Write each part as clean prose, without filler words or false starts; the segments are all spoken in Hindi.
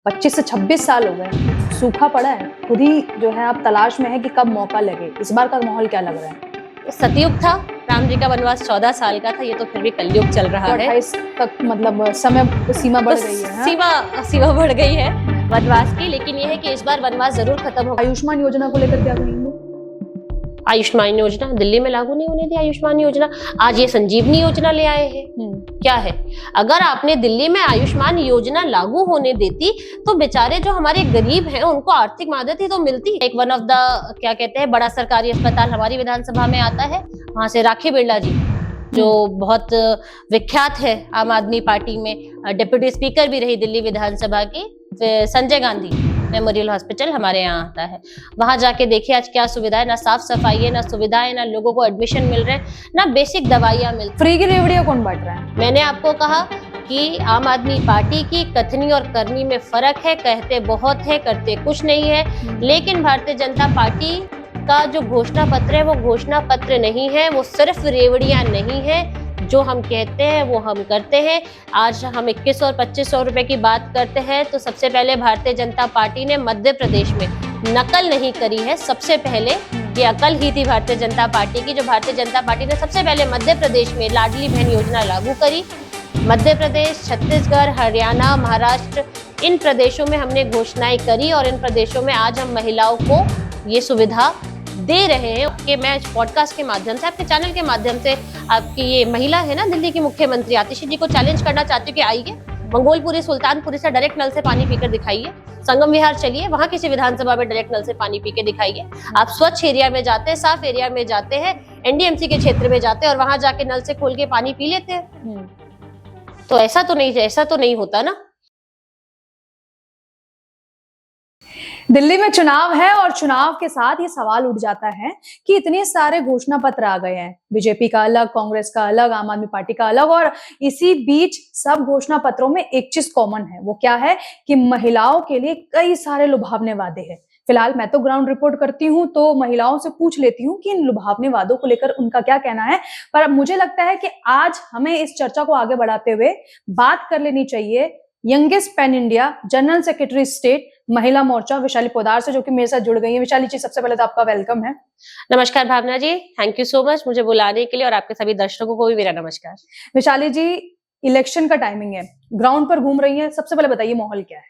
25 से 26 साल हो गए, सूखा पड़ा है, खुद ही जो है आप तलाश में है कि कब मौका लगे। इस बार का माहौल क्या लग रहा है? सतयुग था, राम जी का वनवास 14 साल का था, ये तो फिर भी कलयुग चल रहा है। 28 तक मतलब समय सीमा बढ़ गई है। सीमा बढ़ गई है वनवास की, लेकिन ये है कि इस बार वनवास जरूर खत्म होगा। आयुष्मान योजना को लेकर क्या कहेंगे? आयुष्मान योजना दिल्ली में लागू नहीं होने दी। आयुष्मान योजना आज ये संजीवनी योजना ले आए हैं। क्या है, अगर आपने दिल्ली में आयुष्मान योजना लागू होने देती तो बेचारे जो हमारे गरीब हैं उनको आर्थिक मदद ही तो मिलती। एक वन ऑफ द क्या कहते हैं बड़ा सरकारी अस्पताल हमारी विधानसभा में आता है, वहां से राखी बिरला जी जो बहुत विख्यात है आम आदमी पार्टी में, डिप्टी स्पीकर भी रही दिल्ली विधानसभा की, संजय गांधी मेमोरियल हॉस्पिटल हमारे यहाँ आता है। वहां जाके देखिए आज क्या सुविधाएं, ना साफ सफाई है, ना सुविधाएं, ना लोगों को एडमिशन मिल रहे हैं, ना बेसिक दवाइयां मिल। फ्री की रेवड़ियां कौन बांट रहा है? मैंने आपको कहा कि आम आदमी पार्टी की कथनी और करनी में फर्क है। कहते बहुत है, करते कुछ नहीं है। लेकिन भारतीय जनता पार्टी का जो घोषणा पत्र है वो घोषणा पत्र नहीं है, वो सिर्फ रेवड़ियां नहीं है। जो हम कहते हैं वो हम करते हैं। आज हम 2100 और 2500 रुपए की बात करते हैं तो सबसे पहले भारतीय जनता पार्टी ने मध्य प्रदेश में नकल नहीं करी है। सबसे पहले ये अकल ही थी भारतीय जनता पार्टी की, जो भारतीय जनता पार्टी ने सबसे पहले मध्य प्रदेश में लाडली बहन योजना लागू करी। मध्य प्रदेश, छत्तीसगढ़, हरियाणा, महाराष्ट्र, इन प्रदेशों में हमने घोषणाएं करी और इन प्रदेशों में आज हम महिलाओं को ये सुविधा दे रहे हैं। कि मैं पॉडकास्ट के माध्यम से, आपके चैनल के माध्यम से, आपकी ये महिला है ना दिल्ली की मुख्यमंत्री आतिशी जी को चैलेंज करना चाहती हूँ कि आइए मंगोलपुरी, सुल्तानपुरी से डायरेक्ट नल से पानी पीकर दिखाइए। संगम विहार चलिए, वहां किसी विधानसभा में डायरेक्ट नल से पानी पी के दिखाइए। आप स्वच्छ एरिया में जाते हैं, साफ एरिया में जाते हैं, एनडीएमसी के क्षेत्र में जाते हैं और वहां जाके नल से खोल के पानी पी लेते हैं। तो ऐसा तो नहीं होता ना। दिल्ली में चुनाव है और चुनाव के साथ ये सवाल उठ जाता है कि इतने सारे घोषणा पत्र आ गए हैं, बीजेपी का अलग, कांग्रेस का अलग, आम आदमी पार्टी का अलग, और इसी बीच सब घोषणा पत्रों में एक चीज कॉमन है। वो क्या है कि महिलाओं के लिए कई सारे लुभावने वादे हैं। फिलहाल मैं तो ग्राउंड रिपोर्ट करती हूँ तो महिलाओं से पूछ लेती हूँ कि इन लुभावने वादों को लेकर उनका क्या कहना है। पर अब मुझे लगता है कि आज हमें इस चर्चा को आगे बढ़ाते हुए बात कर लेनी चाहिए youngest pan India general secretary state महिला मोर्चा विशाली पोदार से, जो कि मेरे साथ जुड़ गई है। विशाली जी, सबसे पहले तो आपका वेलकम है। नमस्कार भावना जी, थैंक यू सो मच मुझे बुलाने के लिए, और आपके सभी दर्शकों को भी मेरा नमस्कार। विशाली जी, इलेक्शन का टाइमिंग है, ग्राउंड पर घूम रही है, सबसे पहले बताइए माहौल क्या है?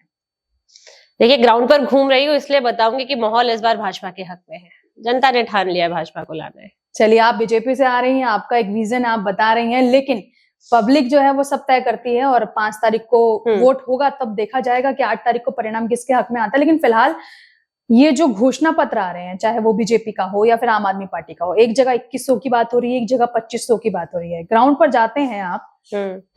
देखिए, ग्राउंड पर घूम रही हूँ इसलिए बताऊंगी कि माहौल इस बार भाजपा के हक में है। जनता ने ठान लिया है भाजपा को लाना है। चलिए, आप बीजेपी से आ रही हैं, आपका एक विजन आप बता रही हैं, लेकिन पब्लिक जो है वो सब तय करती है और 5 तारीख को वोट होगा, तब देखा जाएगा कि 8 तारीख को परिणाम किसके हक में आता है। लेकिन फिलहाल ये जो घोषणा पत्र आ रहे हैं, चाहे वो बीजेपी का हो या फिर आम आदमी पार्टी का हो, एक जगह 2100 की बात हो रही है, एक जगह 2500 की बात हो रही है। ग्राउंड पर जाते हैं आप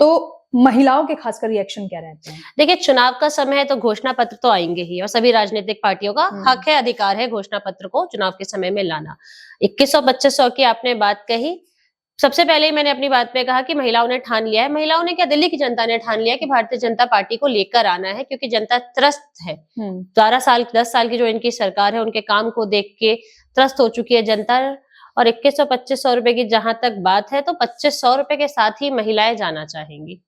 तो महिलाओं के खासकर रिएक्शन क्या रहते हैं? देखिए, चुनाव का समय है तो घोषणा पत्र तो आएंगे ही, और सभी राजनीतिक पार्टियों का हक है, अधिकार है घोषणा पत्र को चुनाव के समय में लाना। 2100-2500 की आपने बात कही। सबसे पहले ही मैंने अपनी बात में कहा कि महिलाओं ने ठान लिया है। महिलाओं ने क्या, दिल्ली की जनता ने ठान लिया है कि भारतीय जनता पार्टी को लेकर आना है, क्योंकि जनता त्रस्त है। 10 साल की जो इनकी सरकार है उनके काम को देख के त्रस्त हो चुकी है जनता। और 2100-2500 रुपए की जहां तक बात है तो 2500 रुपए के साथ ही महिलाएं जाना चाहेंगी।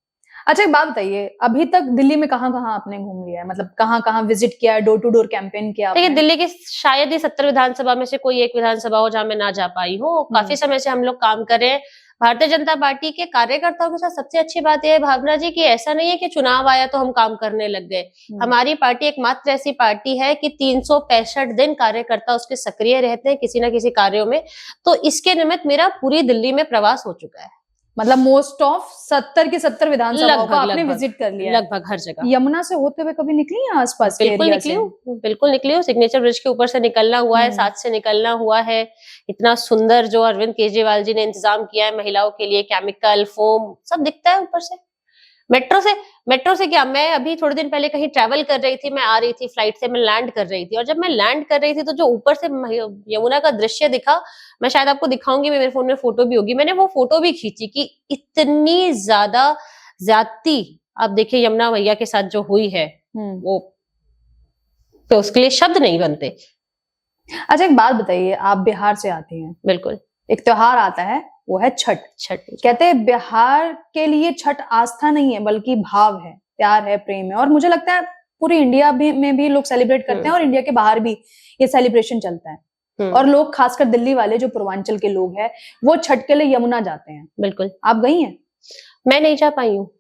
अच्छा, एक बात बताइए, अभी तक दिल्ली में कहाँ कहाँ आपने घूम लिया है, मतलब कहाँ कहाँ विजिट किया है, डोर टू डोर कैंपेन किया? देखिए, दिल्ली की शायद ही 70 विधानसभा में से कोई एक विधानसभा हो जहां मैं ना जा पाई हूँ। काफी समय से हम लोग काम कर रहे हैं। भारतीय जनता पार्टी के कार्यकर्ताओं के साथ सबसे अच्छी बात यह है भावना जी कि ऐसा नहीं है कि चुनाव आया तो हम काम करने लग गए। हमारी पार्टी एकमात्र ऐसी पार्टी है कि 365 दिन कार्यकर्ता उसके सक्रिय रहते हैं किसी ना किसी कार्यों में। तो इसके निमित्त मेरा पूरी दिल्ली में प्रवास हो चुका है। मतलब मोस्ट ऑफ 70 की 70 विधानसभाओं को आपने विजिट कर लिया? लगभग हर जगह। यमुना से होते हुए कभी निकली हैं आसपास के एरिया से? बिल्कुल निकली हूँ। सिग्नेचर ब्रिज के ऊपर से निकलना हुआ है, साथ से निकलना हुआ है। इतना सुंदर जो अरविंद केजरीवाल जी ने इंतजाम किया है महिलाओं के लिए, केमिकल, फोम सब दिखता है ऊपर से। मेट्रो से क्या, मैं अभी थोड़े दिन पहले कहीं ट्रैवल कर रही थी, मैं आ रही थी फ्लाइट से, मैं लैंड कर रही थी, और जब मैं लैंड कर रही थी तो जो ऊपर से यमुना का दृश्य दिखा, मैं शायद आपको दिखाऊंगी, मेरे फोन में फोटो भी होगी, मैंने वो फोटो भी खींची कि इतनी ज्यादा ज्यादती आप देखिए यमुना मैया के साथ जो हुई है वो, तो उसके लिए शब्द नहीं बनते। अच्छा, एक बात बताइए, आप बिहार से आती हैं। बिल्कुल। एक त्योहार आता है, वो है छठ। कहते हैं बिहार के लिए छठ आस्था नहीं है बल्कि भाव है, प्यार है, प्रेम है, और मुझे लगता है पूरी इंडिया में भी लोग सेलिब्रेट करते हैं और इंडिया के बाहर भी ये सेलिब्रेशन चलता है। और लोग खासकर दिल्ली वाले जो पूर्वांचल के लोग हैं वो छठ के लिए यमुना जाते हैं। बिल्कुल। आप गई हैं? मैं नहीं जा पाई हूँ।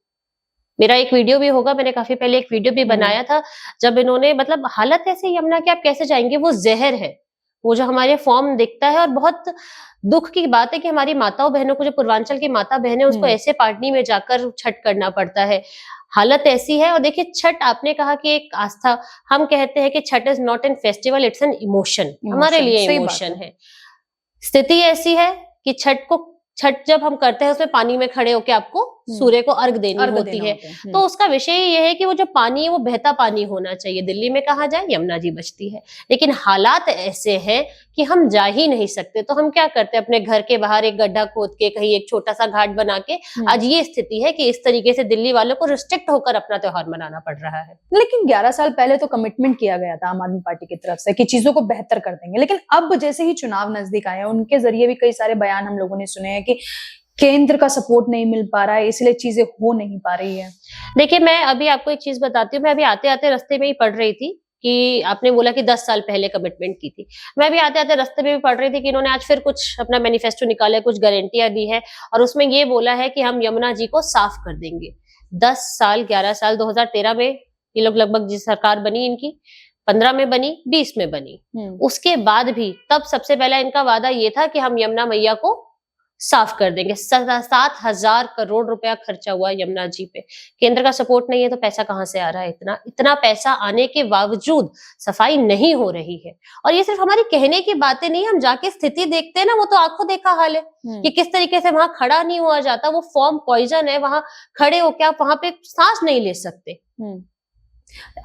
मेरा एक वीडियो भी होगा, मैंने काफी पहले एक वीडियो भी बनाया था, जब इन्होंने मतलब हालत ऐसी, यमुना की आप कैसे जाएंगे, वो जहर है, वो जो हमारे फॉर्म दिखता है। और बहुत दुख की बात है कि हमारी माताओं बहनों को, जो पूर्वांचल की माता बहनें, उसको ऐसे पाटनी में जाकर छठ करना पड़ता है। हालत ऐसी है। और देखिए, छठ आपने कहा कि एक आस्था, हम कहते हैं कि Chhath is not an festival, it's an emotion. हमारे लिए इमोशन है। स्थिति ऐसी है कि छठ जब हम करते हैं उसमें पानी में खड़े होकर आपको सूर्य को अर्घ देनी होती है। तो उसका विषय ये है कि वो जो पानी है वो बहता पानी होना चाहिए। दिल्ली में कहा जाए यमुना जी बचती है, लेकिन हालात ऐसे हैं कि हम जा ही नहीं सकते। तो हम क्या करते हैं, अपने घर के बाहर एक गड्ढा खोद के कहीं एक छोटा सा घाट बना के। आज ये स्थिति है कि इस तरीके से दिल्ली वालों को रिस्ट्रिक्ट होकर अपना त्योहार मनाना पड़ रहा है। लेकिन 11 साल पहले तो कमिटमेंट किया गया था आम आदमी पार्टी की तरफ से कि चीजों को बेहतर कर देंगे, लेकिन अब जैसे ही चुनाव नजदीक आए हैं, उनके जरिए भी कई सारे बयान हम लोगों ने सुने हैं कि केंद्र का सपोर्ट नहीं मिल पा रहा है, इसलिए चीजें हो नहीं पा रही है। देखिए, मैं अभी आपको एक चीज बताती हूँ। मैं अभी आते आते रास्ते में ही पढ़ रही थी कि आपने बोला कि 10 साल पहले कमिटमेंट की थी। मैं भी आते आते रास्ते में भी पढ़ रही थी कि इन्होंने आज फिर कुछ अपना मैनिफेस्टो निकाला है, कुछ गारंटियां दी है, और उसमें ये बोला है कि हम यमुना जी को साफ कर देंगे। 10 साल, 11 साल, 2013 में ये लोग लगभग जिस सरकार बनी इनकी, 15 में बनी, 20 में बनी, उसके बाद भी तब सबसे पहला इनका वादा ये था कि हम यमुना मैया को साफ कर देंगे। 7,000 करोड़ रुपया खर्चा हुआ यमुना जी पे। केंद्र का सपोर्ट नहीं है तो पैसा कहां से आ रहा है? इतना पैसा आने के बावजूद सफाई नहीं हो रही है। और ये सिर्फ हमारी कहने की बातें नहीं, हम जाके स्थिति देखते हैं ना, वो तो आंखों देखा हाल है कि किस तरीके से वहां खड़ा नहीं हुआ जाता। वो फॉर्म पॉइजन है, वहां खड़े होकर आप वहां पे सांस नहीं ले सकते।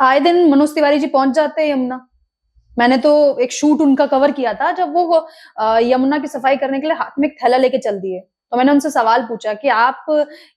आए दिन मनोज तिवारी जी पहुंच जाते हैं यमुना। मैंने तो एक शूट उनका कवर किया था जब वो यमुना की सफाई करने के लिए हाथ में एक थैला लेके चल दिए। तो मैंने उनसे सवाल पूछा कि आप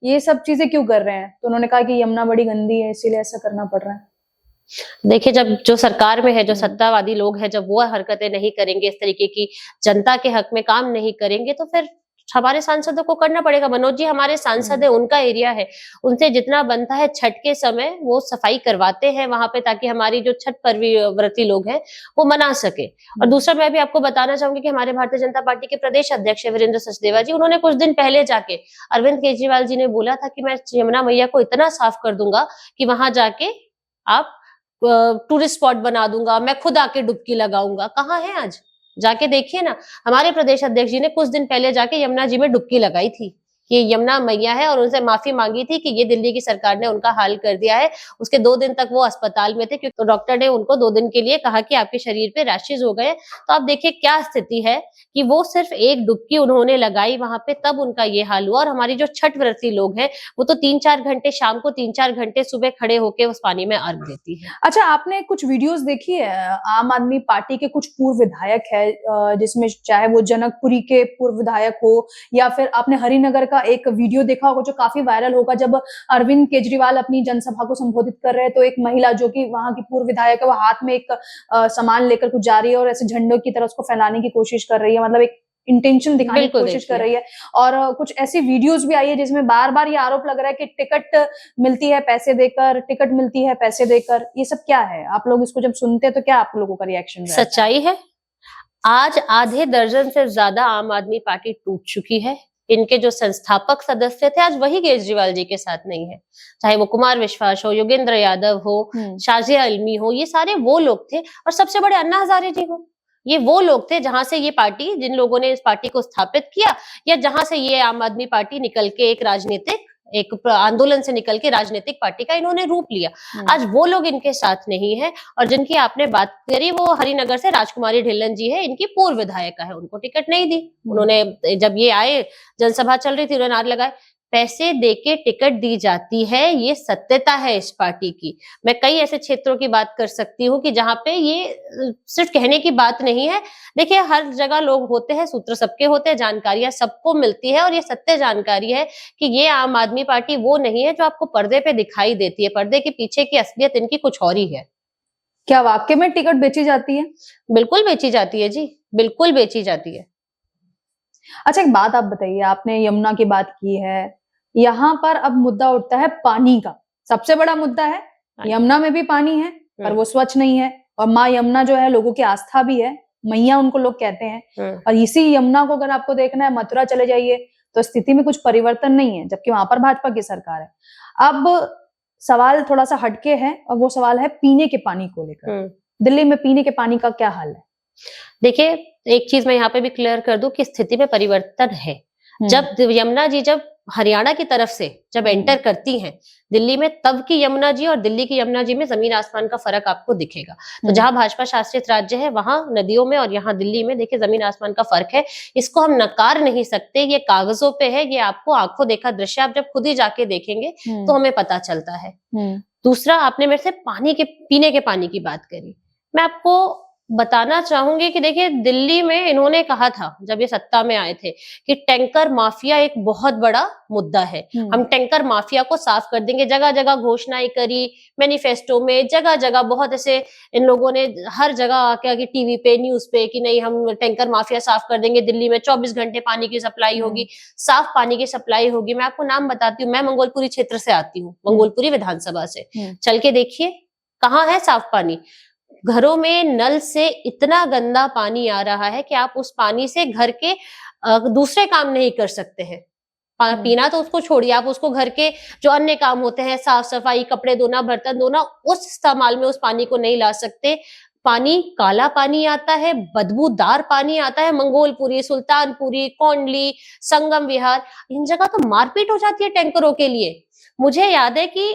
ये सब चीजें क्यों कर रहे हैं, तो उन्होंने कहा कि यमुना बड़ी गंदी है, इसीलिए ऐसा करना पड़ रहा है। देखिए, जब जो सरकार में है, जो सत्तावादी लोग हैं, जब वो हरकतें नहीं करेंगे, इस तरीके की जनता के हक में काम नहीं करेंगे, तो फिर हमारे सांसदों को करना पड़ेगा। मनोज जी हमारे सांसद है, उनका एरिया है, उनसे जितना बनता है छठ के समय वो सफाई करवाते हैं वहां पे, ताकि हमारी जो छठ व्रती लोग हैं वो मना सके। और दूसरा मैं भी आपको बताना चाहूंगी कि हमारे भारतीय जनता पार्टी के प्रदेश अध्यक्ष वीरेंद्र सचदेवा जी, उन्होंने कुछ दिन पहले जाके अरविंद केजरीवाल जी ने बोला था कि मैं यमुना मैया को इतना साफ कर दूंगा कि वहां जाके आप टूरिस्ट स्पॉट बना दूंगा, मैं खुद आके डुबकी लगाऊंगा। कहाँ है आज? जाके देखिए ना। हमारे प्रदेश अध्यक्ष जी ने कुछ दिन पहले जाके यमुना जी में डुबकी लगाई थी। ये यमुना मैया है, और उनसे माफी मांगी थी कि ये दिल्ली की सरकार ने उनका हाल कर दिया है। उसके 2 दिन तक वो अस्पताल में थे, क्योंकि तो डॉक्टर ने उनको 2 दिन के लिए कहा कि आपके शरीर पे रैशेज हो गए। तो आप देखिए क्या स्थिति है कि वो सिर्फ एक डुबकी उन्होंने लगाई वहां पे, तब उनका ये हाल हुआ। और हमारी जो छठ व्रती लोग हैं वो तो 3-4 घंटे शाम को, 3-4 घंटे सुबह खड़े होके उस पानी में अर्घ देती है। अच्छा, आपने कुछ वीडियोस देखी है? आम आदमी पार्टी के कुछ पूर्व विधायक है, जिसमें चाहे वो जनकपुरी के पूर्व विधायक हो, या फिर आपने हरिनगर का एक वीडियो देखा होगा जो काफी वायरल होगा, जब अरविंद केजरीवाल अपनी जनसभा को संबोधित कर रहे हैं, तो एक महिला जो कि वहां की पूर्व विधायक है, वो हाथ में एक सामान लेकर कुछ जा रही है और ऐसे झंडों की तरह उसको फैलाने की कोशिश कर रही है, मतलब एक इंटेंशन दिखाने की कोशिश कर रही है। और कुछ ऐसी वीडियोस भी आई है जिसमें बार बार ये आरोप लग रहा है कि टिकट मिलती है पैसे देकर, टिकट मिलती है पैसे देकर। ये सब क्या है? आप लोग इसको जब सुनते हैं तो क्या आप लोगों का रिएक्शन रहता है? सच्चाई है, आज आधे दर्जन से ज्यादा आम आदमी पार्टी टूट चुकी है। इनके जो संस्थापक सदस्य थे आज वही केजरीवाल जी के साथ नहीं है, चाहे वो कुमार विश्वास हो, योगेंद्र यादव हो, शाजिया आलमी हो, ये सारे वो लोग थे। और सबसे बड़े अन्ना हजारे जी हो, ये वो लोग थे जहां से ये पार्टी, जिन लोगों ने इस पार्टी को स्थापित किया, या जहां से ये आम आदमी पार्टी निकल के एक राजनीतिक, एक आंदोलन से निकल के राजनीतिक पार्टी का इन्होंने रूप लिया। आज वो लोग इनके साथ नहीं है। और जिनकी आपने बात करी वो हरिनगर से राजकुमारी ढिल्लन जी है, इनकी पूर्व विधायिका है, उनको टिकट नहीं दी। उन्होंने जब ये आए, जनसभा चल रही थी, उन्होंने नारे लगाए। पैसे देके टिकट दी जाती है, ये सत्यता है इस पार्टी की। मैं कई ऐसे क्षेत्रों की बात कर सकती हूँ कि जहां पे ये सिर्फ कहने की बात नहीं है। देखिए, हर जगह लोग होते हैं, सूत्र सबके होते हैं, जानकारियां सबको मिलती है, और ये सत्य जानकारी है कि ये आम आदमी पार्टी वो नहीं है जो आपको पर्दे पे दिखाई देती है। पर्दे के पीछे की असलियत इनकी कुछ और ही है। क्या वाकई में टिकट बेची जाती है? बिल्कुल बेची जाती है जी, बिल्कुल बेची जाती है। अच्छा, एक बात आप बताइए, आपने यमुना की बात की है, यहाँ पर अब मुद्दा उठता है पानी का। सबसे बड़ा मुद्दा है यमुना में भी पानी है पर वो स्वच्छ नहीं है, और माँ यमुना जो है लोगों की आस्था भी है, मैया उनको लोग कहते हैं। और इसी यमुना को अगर आपको देखना है, मथुरा चले जाइए तो स्थिति में कुछ परिवर्तन नहीं है, जबकि वहां पर भाजपा की सरकार है। अब सवाल थोड़ा सा हटके है, और वो सवाल है पीने के पानी को लेकर। दिल्ली में पीने के पानी का क्या हाल है? देखिए, एक चीज मैं यहाँ पे भी क्लियर कर दूं कि स्थिति में परिवर्तन है। जब यमुना जी जब हरियाणा की तरफ से जब एंटर करती हैं दिल्ली में, तब की यमुना जी और दिल्ली की यमुना जी में जमीन आसमान का फर्क आपको दिखेगा। तो जहां भाजपा शासित राज्य है वहां नदियों में, और यहाँ दिल्ली में देखिए जमीन आसमान का फर्क है। इसको हम नकार नहीं सकते, ये कागजों पे है, ये आपको आंखों देखा दृश्य, आप जब खुद ही जाके देखेंगे तो हमें पता चलता है। दूसरा, आपने मेरे से पानी के पीने के पानी की बात करी। मैं आपको बताना चाहूंगी कि देखिए दिल्ली में इन्होंने कहा था जब ये सत्ता में आए थे कि टैंकर माफिया एक बहुत बड़ा मुद्दा है, हम टैंकर माफिया को साफ कर देंगे। जगह जगह घोषणाएं करी, मैनिफेस्टो में जगह जगह बहुत ऐसे इन लोगों ने हर जगह आके टीवी पे न्यूज पे कि नहीं हम टैंकर माफिया साफ कर देंगे, दिल्ली में 24 घंटे पानी की सप्लाई होगी, साफ पानी की सप्लाई होगी। मैं आपको नाम बताती हूँ, मैं मंगोलपुरी क्षेत्र से आती हूँ, मंगोलपुरी विधानसभा से। चल के देखिए कहाँ है साफ पानी। घरों में नल से इतना गंदा पानी आ रहा है कि आप उस पानी से घर के दूसरे काम नहीं कर सकते हैं। पीना तो उसको छोड़िए, आप उसको घर के जो अन्य काम होते हैं, साफ सफाई, कपड़े धोना, बर्तन धोना, उस इस्तेमाल में उस पानी को नहीं ला सकते। पानी काला पानी आता है, बदबूदार पानी आता है। मंगोलपुरी, सुल्तानपुरी, कोंडली, संगम विहार, इन जगह तो मारपीट हो जाती है टैंकरों के लिए। मुझे याद है कि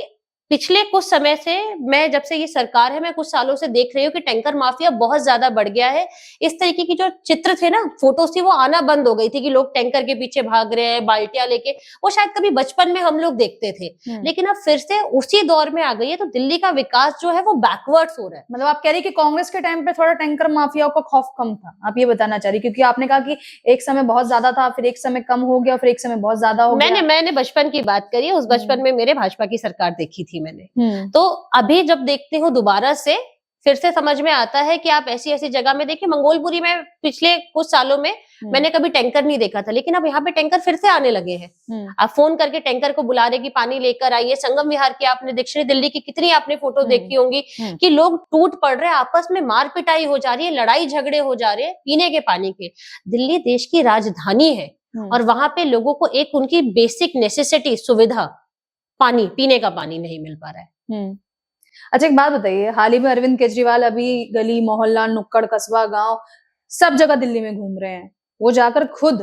पिछले कुछ समय से, मैं जब से ये सरकार है, मैं कुछ सालों से देख रही हूँ कि टैंकर माफिया बहुत ज्यादा बढ़ गया है। इस तरीके की जो चित्र थे ना, फोटोज थी, वो आना बंद हो गई थी कि लोग टैंकर के पीछे भाग रहे हैं बाल्टियां लेके। वो शायद कभी बचपन में हम लोग देखते थे, लेकिन अब फिर से उसी दौर में आ गई है। तो दिल्ली का विकास जो है वो बैकवर्ड्स हो रहा है। मतलब आप कह रही कि कांग्रेस के टाइम पे थोड़ा टैंकर माफियाओं का खौफ कम था, आप ये बताना चाह रही? क्योंकि आपने कहा कि एक समय बहुत ज्यादा था, फिर एक समय कम हो गया, फिर एक समय बहुत ज्यादा हो गया। मैंने बचपन की बात करी, उस बचपन में मेरे भाजपा की सरकार देखी थी मैंने। तो अभी जब देखती हूँ दोबारा से, फिर से समझ में आता है कि आप ऐसी ऐसी जगह में देखिए। मंगोलपुरी में पिछले कुछ सालों में मैंने कभी टैंकर नहीं देखा था, लेकिन अब यहाँ पे टैंकर फिर से आने लगे हैं। आप फोन करके टैंकर को बुला रहे कि पानी लेकर आइए। संगम विहार की आपने, दक्षिणी दिल्ली की कितनी आपने फोटो देखी होंगी कि लोग टूट पड़ रहे हैं, आपस में मार पिटाई हो जा रही है, लड़ाई झगड़े हो जा रहे हैं पीने के पानी के। दिल्ली देश की राजधानी है और वहां पे लोगों को एक उनकी बेसिक नेसेसिटी, सुविधा, पानी, पीने का पानी नहीं मिल पा रहा है। अच्छा, एक बात बताइए, हाल ही में अरविंद केजरीवाल अभी गली मोहल्ला, नुक्कड़, कस्बा, गांव, सब जगह दिल्ली में घूम रहे हैं। वो जाकर खुद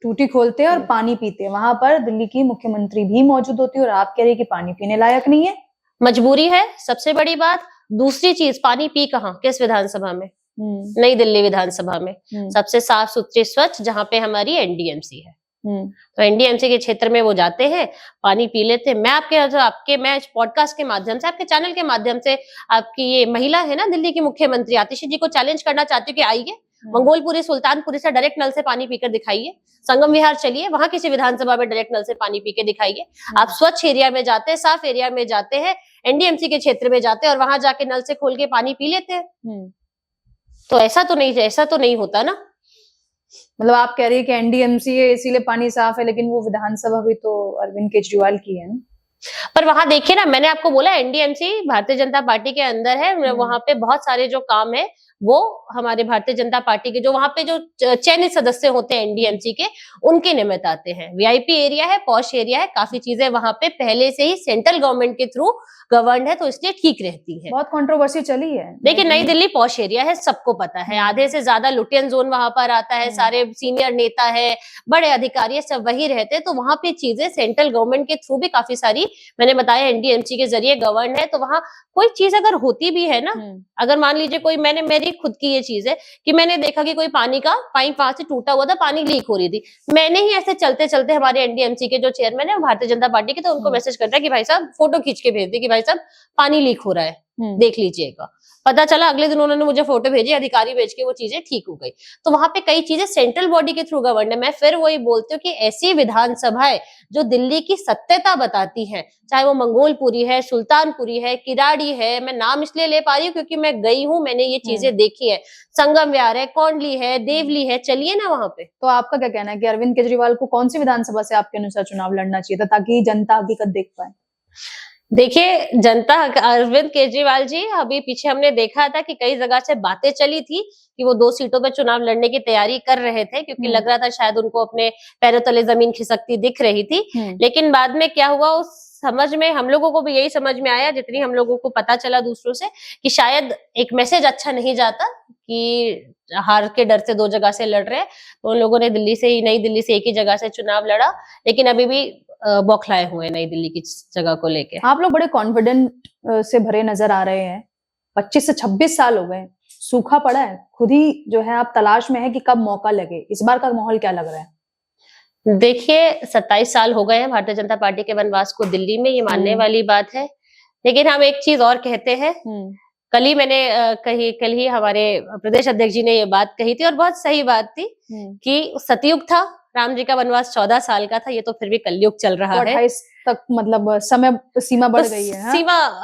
टूटी खोलते हैं और पानी पीते हैं। वहां पर दिल्ली की मुख्यमंत्री भी मौजूद होती है और आप कह रही कि पानी पीने लायक नहीं है। मजबूरी है सबसे बड़ी बात। दूसरी चीज, पानी पी कहाँ, किस विधानसभा में? नई दिल्ली विधानसभा में, सबसे साफ सुथरी स्वच्छ, जहां पे हमारी एनडीएमसी है। तो एनडीएमसी के क्षेत्र में वो जाते हैं, पानी पी लेते हैं। मैं इस पॉडकास्ट के माध्यम से, आपके चैनल के माध्यम से, आपकी ये महिला है ना दिल्ली की मुख्यमंत्री आतिशी जी को चैलेंज करना चाहती हूँ कि आइए मंगोलपुरी, सुल्तानपुरी से डायरेक्ट नल से पानी पीकर दिखाइए। संगम विहार चलिए, वहां किसी विधानसभा में डायरेक्ट नल से पानी पी के दिखाइए। आप स्वच्छ एरिया में जाते हैं, साफ एरिया में जाते हैं, एनडीएमसी के क्षेत्र में जाते हैं और वहां जाके नल से खोल के पानी पी लेते हैं। तो ऐसा तो नहीं होता ना। मतलब आप कह रही है कि एनडीएमसी है इसीलिए पानी साफ है, लेकिन वो विधानसभा भी तो अरविंद केजरीवाल की है ना। पर वहां देखिए ना, मैंने आपको बोला एनडीएमसी भारतीय जनता पार्टी के अंदर है। वहां पे बहुत सारे जो काम है वो हमारे भारतीय जनता पार्टी के, जो वहां पे जो चयनित सदस्य होते हैं एनडीएमसी के, उनके निमित्त आते हैं। वीआईपी एरिया है, पॉश एरिया है, काफी चीजें वहां पे पहले से ही सेंट्रल गवर्नमेंट के थ्रू गवर्न है, तो इसलिए ठीक रहती है। बहुत कंट्रोवर्सी चली है। देखिए नई दिल्ली पॉश एरिया है, सबको पता है। आधे से ज्यादा लुटियन जोन वहां पर आता है, सारे सीनियर नेता है, बड़े अधिकारी सब वही रहते हैं। तो वहां पे चीजें सेंट्रल गवर्नमेंट के थ्रू भी काफी सारी, मैंने बताया एनडीएमसी के जरिए गवर्न है। तो वहां कोई चीज अगर होती भी है ना, अगर मान लीजिए कोई, मेरी खुद की ये चीज है कि मैंने देखा कि कोई पानी का पाइप वहां से टूटा हुआ था, पानी लीक हो रही थी, मैंने ही ऐसे चलते चलते हमारे एनडीएमसी के जो चेयरमैन है भारतीय जनता पार्टी के, तो उनको मैसेज कर दिया कि भाई साहब फोटो खींच के भेज दी कि भाई साहब पानी लीक हो रहा है, देख लीजिएगा। पता चला अगले दिन उन्होंने मुझे फोटो भेजी, अधिकारी भेज के वो चीजें ठीक हो गई। तो वहां पे कई चीजें सेंट्रल बॉडी के थ्रू गवर्न है। मैं फिर वही बोलती हूँ कि ऐसी विधानसभाएं जो दिल्ली की सत्यता बताती हैं, चाहे वो मंगोलपुरी है, सुल्तानपुरी है, किराड़ी है, मैं नाम इसलिए ले पा रही हूँ क्योंकि मैं गई हूँ, मैंने ये चीजें देखी है। संगम विहार है, कोंडली है, देवली है, चलिए ना वहां पे। तो आपका क्या कहना है कि अरविंद केजरीवाल को कौन सी विधानसभा से आपके अनुसार चुनाव लड़ना चाहिए था, ताकि जनता हकीकत देख पाए? देखिए, जनता अरविंद केजरीवाल जी, अभी पीछे हमने देखा था कि कई जगह से बातें चली थी कि वो 2 सीटों पे चुनाव लड़ने की तैयारी कर रहे थे, क्योंकि लग रहा था शायद उनको अपने पैरों तले जमीन खिसकती दिख रही थी। लेकिन बाद में क्या हुआ, उस समझ में हम लोगों को भी यही समझ में आया, जितनी हम लोगों को पता चला दूसरों से, कि शायद एक मैसेज अच्छा नहीं जाता कि हार के डर से 2 जगह से लड़ रहे हैं। तो उन लोगों ने नई दिल्ली से एक ही जगह से चुनाव लड़ा, लेकिन अभी भी बौखलाए हुए हैं नई दिल्ली की जगह को लेके। आप लोग बड़े कॉन्फिडेंट से भरे नजर आ रहे हैं। 25 से 26 साल हो गए, सूखा पड़ा है, खुद ही जो है आप तलाश में है कि कब मौका लगे। इस बार का माहौल क्या लग रहा है? देखिए, 27 साल हो गए हैं भारतीय जनता पार्टी के वनवास को दिल्ली में, ये मानने वाली बात है। लेकिन हम एक चीज और कहते हैं, कल ही हमारे प्रदेश अध्यक्ष जी ने ये बात कही थी और बहुत सही बात थी कि सतयुग था, राम जी का वनवास 14 साल का था, ये तो फिर भी कलयुग चल रहा है। 28 तक मतलब समय सीमा बढ़ गई है।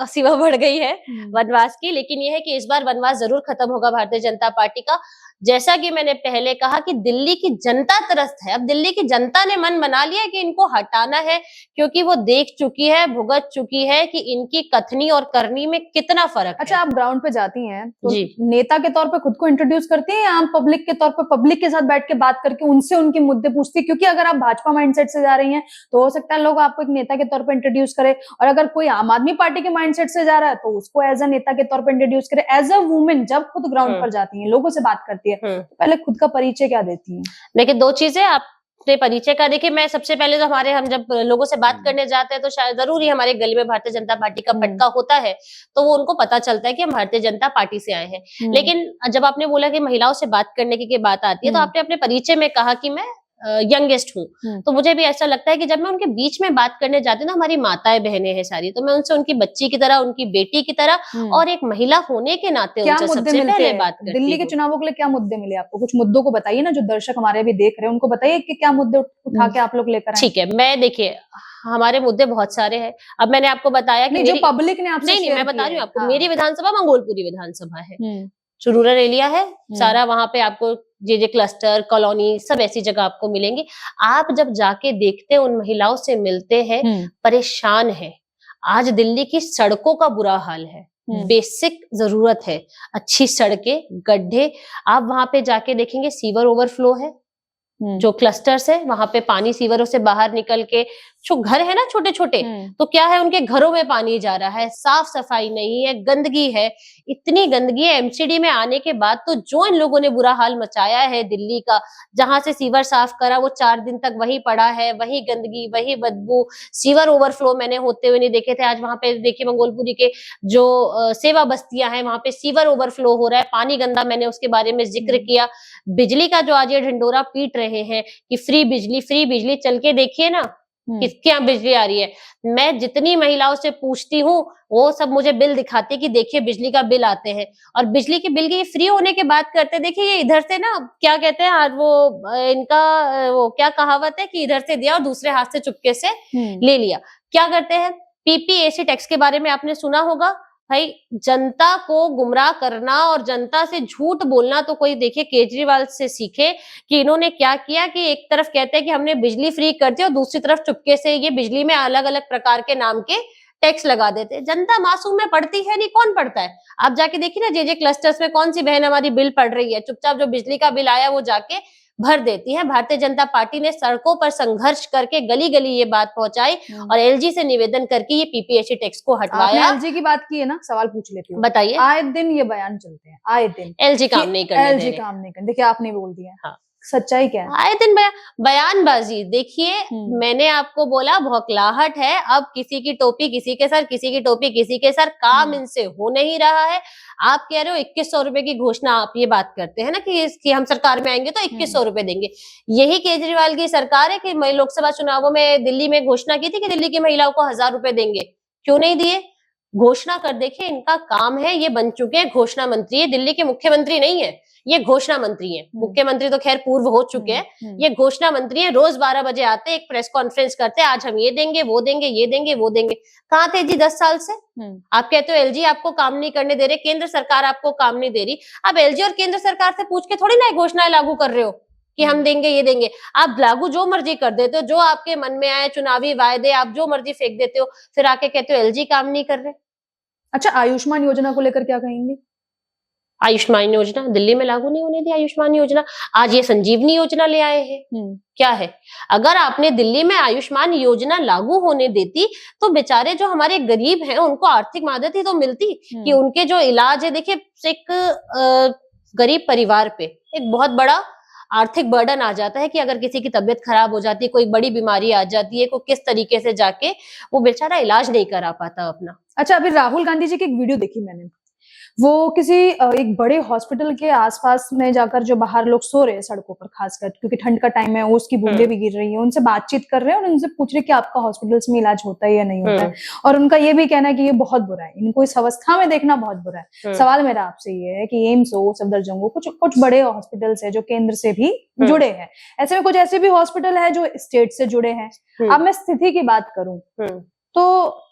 सीमा बढ़ गई है वनवास की। लेकिन ये है कि इस बार वनवास जरूर खत्म होगा भारतीय जनता पार्टी का। जैसा कि मैंने पहले कहा कि दिल्ली की जनता त्रस्त है। अब दिल्ली की जनता ने मन बना लिया कि इनको हटाना है, क्योंकि वो देख चुकी है, भुगत चुकी है कि इनकी कथनी और करनी में कितना फर्क अच्छा, है। आप ग्राउंड पे जाती हैं तो जी। नेता के तौर पे खुद को इंट्रोड्यूस करती हैं या आम पब्लिक के तौर पे पब्लिक के साथ बैठ के बात करके उनसे उनके मुद्दे पूछती है? क्योंकि अगर आप भाजपा माइंडसेट से जा रही हैं तो हो सकता है लोग आपको एक नेता के तौर पे इंट्रोड्यूस करे, और अगर कोई आम आदमी पार्टी के माइंडसेट से जा रहा है तो उसको एज अ नेता के तौर पे इंट्रोड्यूस करे। एज अ वुमेन जब खुद ग्राउंड पर जाती है, लोगों से बात करती है, तो पहले खुद का परिचय क्या देती हैं? देखिए, 2 चीजें आपने परिचय का। देखिए, मैं सबसे पहले तो हम जब लोगों से बात करने जाते हैं तो शायद जरूर ही हमारे गली में भारतीय जनता पार्टी का पटका होता है, तो वो उनको पता चलता है कि हम भारतीय जनता पार्टी से आए हैं। लेकिन जब आपने बोला कि महिलाओं से बात करने की बात आती है, तो आपने अपने परिचय में कहा कि मैं यंगेस्ट हूँ। तो मुझे भी ऐसा लगता है कि जब मैं उनके बीच में बात करने जाती हूँ ना, हमारी माताएं बहनें हैं सारी, तो मैं उनसे उनकी बच्ची की तरह, उनकी बेटी की तरह और एक महिला होने के नाते क्या उनसे मुद्दे सबसे मिलते पहले हैं बात करती दिल्ली के हूँ। चुनावों के लिए? क्या मुद्दे मिले आपको? कुछ मुद्दों को बताइए ना, जो दर्शक हमारे अभी देख रहे हैं उनको बताइए कि क्या मुद्दे उठा के आप लोग लेकर आए। ठीक है, मैं देखिए, हमारे मुद्दे बहुत सारे हैं। अब मैंने आपको बताया कि जो पब्लिक ने आपसे नहीं, मैं बता रही हूँ आपको, मेरी विधानसभा मंगोलपुरी विधानसभा है, जो रूरल एरिया है सारा, वहां पे आपको जे क्लस्टर, कॉलोनी, सब ऐसी जगह आपको मिलेंगी। आप जब जाके देखते हैं, उन महिलाओं से मिलते हैं, परेशान है। आज दिल्ली की सड़कों का बुरा हाल है, बेसिक जरूरत है, अच्छी सड़कें, गड्ढे। आप वहां पे जाके देखेंगे सीवर ओवरफ्लो है, जो क्लस्टर्स है वहां पे पानी सीवरों से बाहर निकल के, जो घर है ना छोटे छोटे, तो क्या है, उनके घरों में पानी जा रहा है, साफ सफाई नहीं है, गंदगी है, इतनी गंदगी है। एमसीडी में आने के बाद तो जो इन लोगों ने बुरा हाल मचाया है दिल्ली का, जहां से सीवर साफ करा वो 4 दिन तक वही पड़ा है, वही गंदगी, वही बदबू, सीवर ओवरफ्लो मैंने होते हुए नहीं देखे थे। आज वहां पे देखिए, मंगोलपुरी के जो सेवा बस्तियां हैं, वहां पे सीवर ओवरफ्लो हो रहा है, पानी गंदा, मैंने उसके बारे में जिक्र किया। बिजली का जो आज ये ढिंडोरा पीट रहे हैं कि फ्री बिजली, चल के देखिए ना किसके यहाँ बिजली आ रही है। मैं जितनी महिलाओं से पूछती हूँ, वो सब मुझे बिल दिखाते कि देखिए बिजली का बिल आते हैं, और बिजली के बिल की फ्री होने की बात करते हैं। देखिए, ये इधर से ना, क्या कहते हैं आज वो इनका वो क्या कहावत है कि इधर से दिया और दूसरे हाथ से चुपके से ले लिया। क्या करते हैं, पीपीएसी टैक्स के बारे में आपने सुना होगा। भाई, जनता को गुमराह करना और जनता से झूठ बोलना तो कोई देखिए केजरीवाल से सीखे कि इन्होंने क्या किया कि एक तरफ कहते हैं कि हमने बिजली फ्री कर दी और दूसरी तरफ चुपके से ये बिजली में अलग अलग प्रकार के नाम के टैक्स लगा देते। जनता मासूम में पड़ती है नहीं, कौन पड़ता है? आप जाके देखिए ना, जे क्लस्टर्स में कौन सी बहन हमारी बिल पड़ रही है, चुपचाप जो बिजली का बिल आया वो जाके भर देती है। भारतीय जनता पार्टी ने सड़कों पर संघर्ष करके गली गली ये बात पहुंचाई और एलजी से निवेदन करके ये पीपीएसी टैक्स को हटवाया। आपने एलजी की बात की है ना, सवाल पूछ लेती हूँ। बताइए। आए दिन ये बयान चलते हैं, आए दिन एलजी काम नहीं करने दे रहे। एलजी काम नहीं करने, देखिए आपने बोल दिया। हाँ, सच्चाई क्या है? आए दिन बयानबाजी। देखिए, मैंने आपको बोला बौखलाहट है। अब किसी की टोपी किसी के सर, किसी की टोपी किसी के सर, काम इनसे हो नहीं रहा है। आप कह रहे हो 2100 रुपए की घोषणा, आप ये बात करते हैं ना कि इसकी हम सरकार में आएंगे तो 2100 रुपए देंगे। यही केजरीवाल की सरकार है कि लोकसभा चुनावों में दिल्ली में घोषणा की थी कि दिल्ली की महिलाओं को 1000 रुपए देंगे। क्यों नहीं दिए? घोषणा कर देखिए, इनका काम है। ये बन चुके हैं घोषणा मंत्री, ये दिल्ली के मुख्यमंत्री नहीं है, ये घोषणा मंत्री हैं। मुख्यमंत्री तो खैर पूर्व हो चुके हैं, ये घोषणा मंत्री हैं। रोज 12 बजे आते, एक प्रेस कॉन्फ्रेंस करते, आज हम ये देंगे, वो देंगे, ये देंगे, वो देंगे। कहाँ थे जी 10 साल से? आप कहते हो एलजी आपको काम नहीं करने दे रहे, केंद्र सरकार आपको काम नहीं दे रही। अब एलजी और केंद्र सरकार से पूछ के थोड़ी ना घोषणाएं लागू कर रहे हो कि हम देंगे, ये देंगे। आप लागू जो मर्जी कर देते हो, जो आपके मन में आए, चुनावी वायदे आप जो मर्जी फेंक देते हो, फिर आके कहते हो एलजी काम नहीं कर रहे। अच्छा, आयुष्मान योजना को लेकर क्या कहेंगे? आयुष्मान योजना दिल्ली में लागू नहीं होने दी। आयुष्मान योजना आज ये संजीवनी योजना ले आए हैं। क्या है, अगर आपने दिल्ली में आयुष्मान योजना लागू होने देती तो बेचारे जो हमारे गरीब हैं उनको आर्थिक मदद ही तो मिलती कि उनके जो इलाज है। देखिए, एक गरीब परिवार पे एक बहुत बड़ा आर्थिक बर्डन आ जाता है कि अगर किसी की तबीयत खराब हो जाती है, कोई बड़ी बीमारी आ जाती है, को किस तरीके से जाके वो बेचारा इलाज नहीं करा पाता अपना। अच्छा, अभी राहुल गांधी जी की एक वीडियो देखी मैंने, वो किसी एक बड़े हॉस्पिटल के आसपास में जाकर जो बाहर लोग सो रहे हैं सड़कों पर, खासकर क्योंकि ठंड का टाइम है, ओस की बूंदें भी गिर रही हैं, उनसे बातचीत कर रहे हैं और उनसे पूछ रहे कि आपका हॉस्पिटल्स में इलाज होता है या नहीं होता है। और उनका ये भी कहना है कि ये बहुत बुरा है, इनको इस अवस्था में देखना बहुत बुरा है। सवाल मेरा आपसे ये है कि एम्स हो, सफदरजंग हो, कुछ बड़े हॉस्पिटल्स है जो केंद्र से भी जुड़े हैं, ऐसे में कुछ ऐसे भी हॉस्पिटल है जो स्टेट से जुड़े हैं। अब मैं स्थिति की बात करूं तो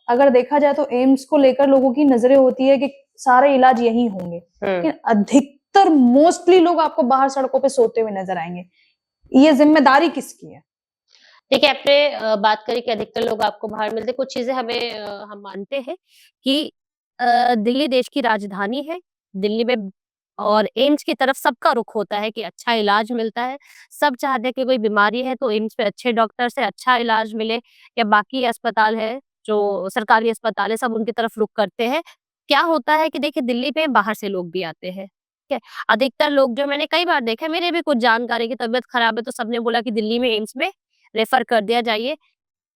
अगर देखा जाए तो एम्स को लेकर लोगों की नजरें होती है कि सारे इलाज यही होंगे, लेकिन अधिकतर मोस्टली लोग आपको बाहर सड़कों पे सोते हुए नजर आएंगे। ये जिम्मेदारी किसकी है? देखिए, आपने बात करी कि अधिकतर लोग आपको बाहर मिलते। कुछ चीजें हम मानते हैं कि दिल्ली देश की राजधानी है। दिल्ली में और एम्स की तरफ सबका रुख होता है कि अच्छा इलाज मिलता है। सब चाहते हैं कि कोई बीमारी है तो एम्स पे अच्छे डॉक्टर से अच्छा इलाज मिले, या बाकी अस्पताल है जो सरकारी अस्पताल है सब उनकी तरफ रुख करते हैं। क्या होता है कि देखिए, दिल्ली में बाहर से लोग भी आते हैं, ठीक है? अधिकतर लोग जो मैंने कई बार देखा है, मेरे भी कुछ जानकारी की तबीयत खराब है तो सबने बोला कि दिल्ली में एम्स में रेफर कर दिया जाइए।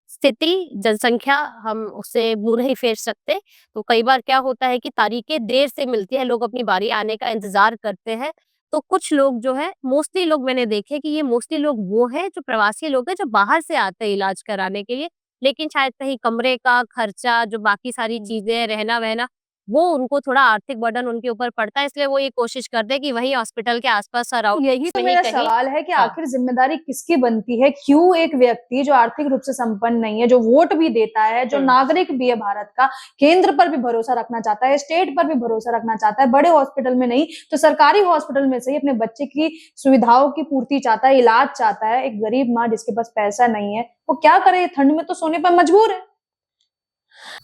स्थिति, जनसंख्या हम उससे मुँह नहीं फेर सकते। तो कई बार क्या होता है कि तारीखें देर से मिलती है, लोग अपनी बारी आने का इंतज़ार करते हैं। तो कुछ लोग जो है, मोस्टली लोग मैंने देखे कि ये मोस्टली लोग वो हैं जो प्रवासी लोग हैं जो बाहर से आते हैं इलाज कराने के लिए। लेकिन शायद कहीं कमरे का खर्चा, जो बाकी सारी चीज़ें, रहना-वहना, वो उनको थोड़ा आर्थिक बर्डन उनके ऊपर पड़ता है, इसलिए वो ये कोशिश करते हैं कि वहीं हॉस्पिटल के आस-पास सराउंड यही तो में ही मेरा कहीं। सवाल है कि हाँ। आखिर जिम्मेदारी किसकी बनती है? क्यों एक व्यक्ति जो आर्थिक रूप से संपन्न नहीं है, जो वोट भी देता है, जो नागरिक भी है भारत का, केंद्र पर भी भरोसा रखना चाहता है, स्टेट पर भी भरोसा रखना चाहता है, बड़े हॉस्पिटल में नहीं तो सरकारी हॉस्पिटल में से ही अपने बच्चे की सुविधाओं की पूर्ति चाहता है, इलाज चाहता है। एक गरीब माँ जिसके पास पैसा नहीं है, वो क्या करे? ठंड में तो सोने पर मजबूर है।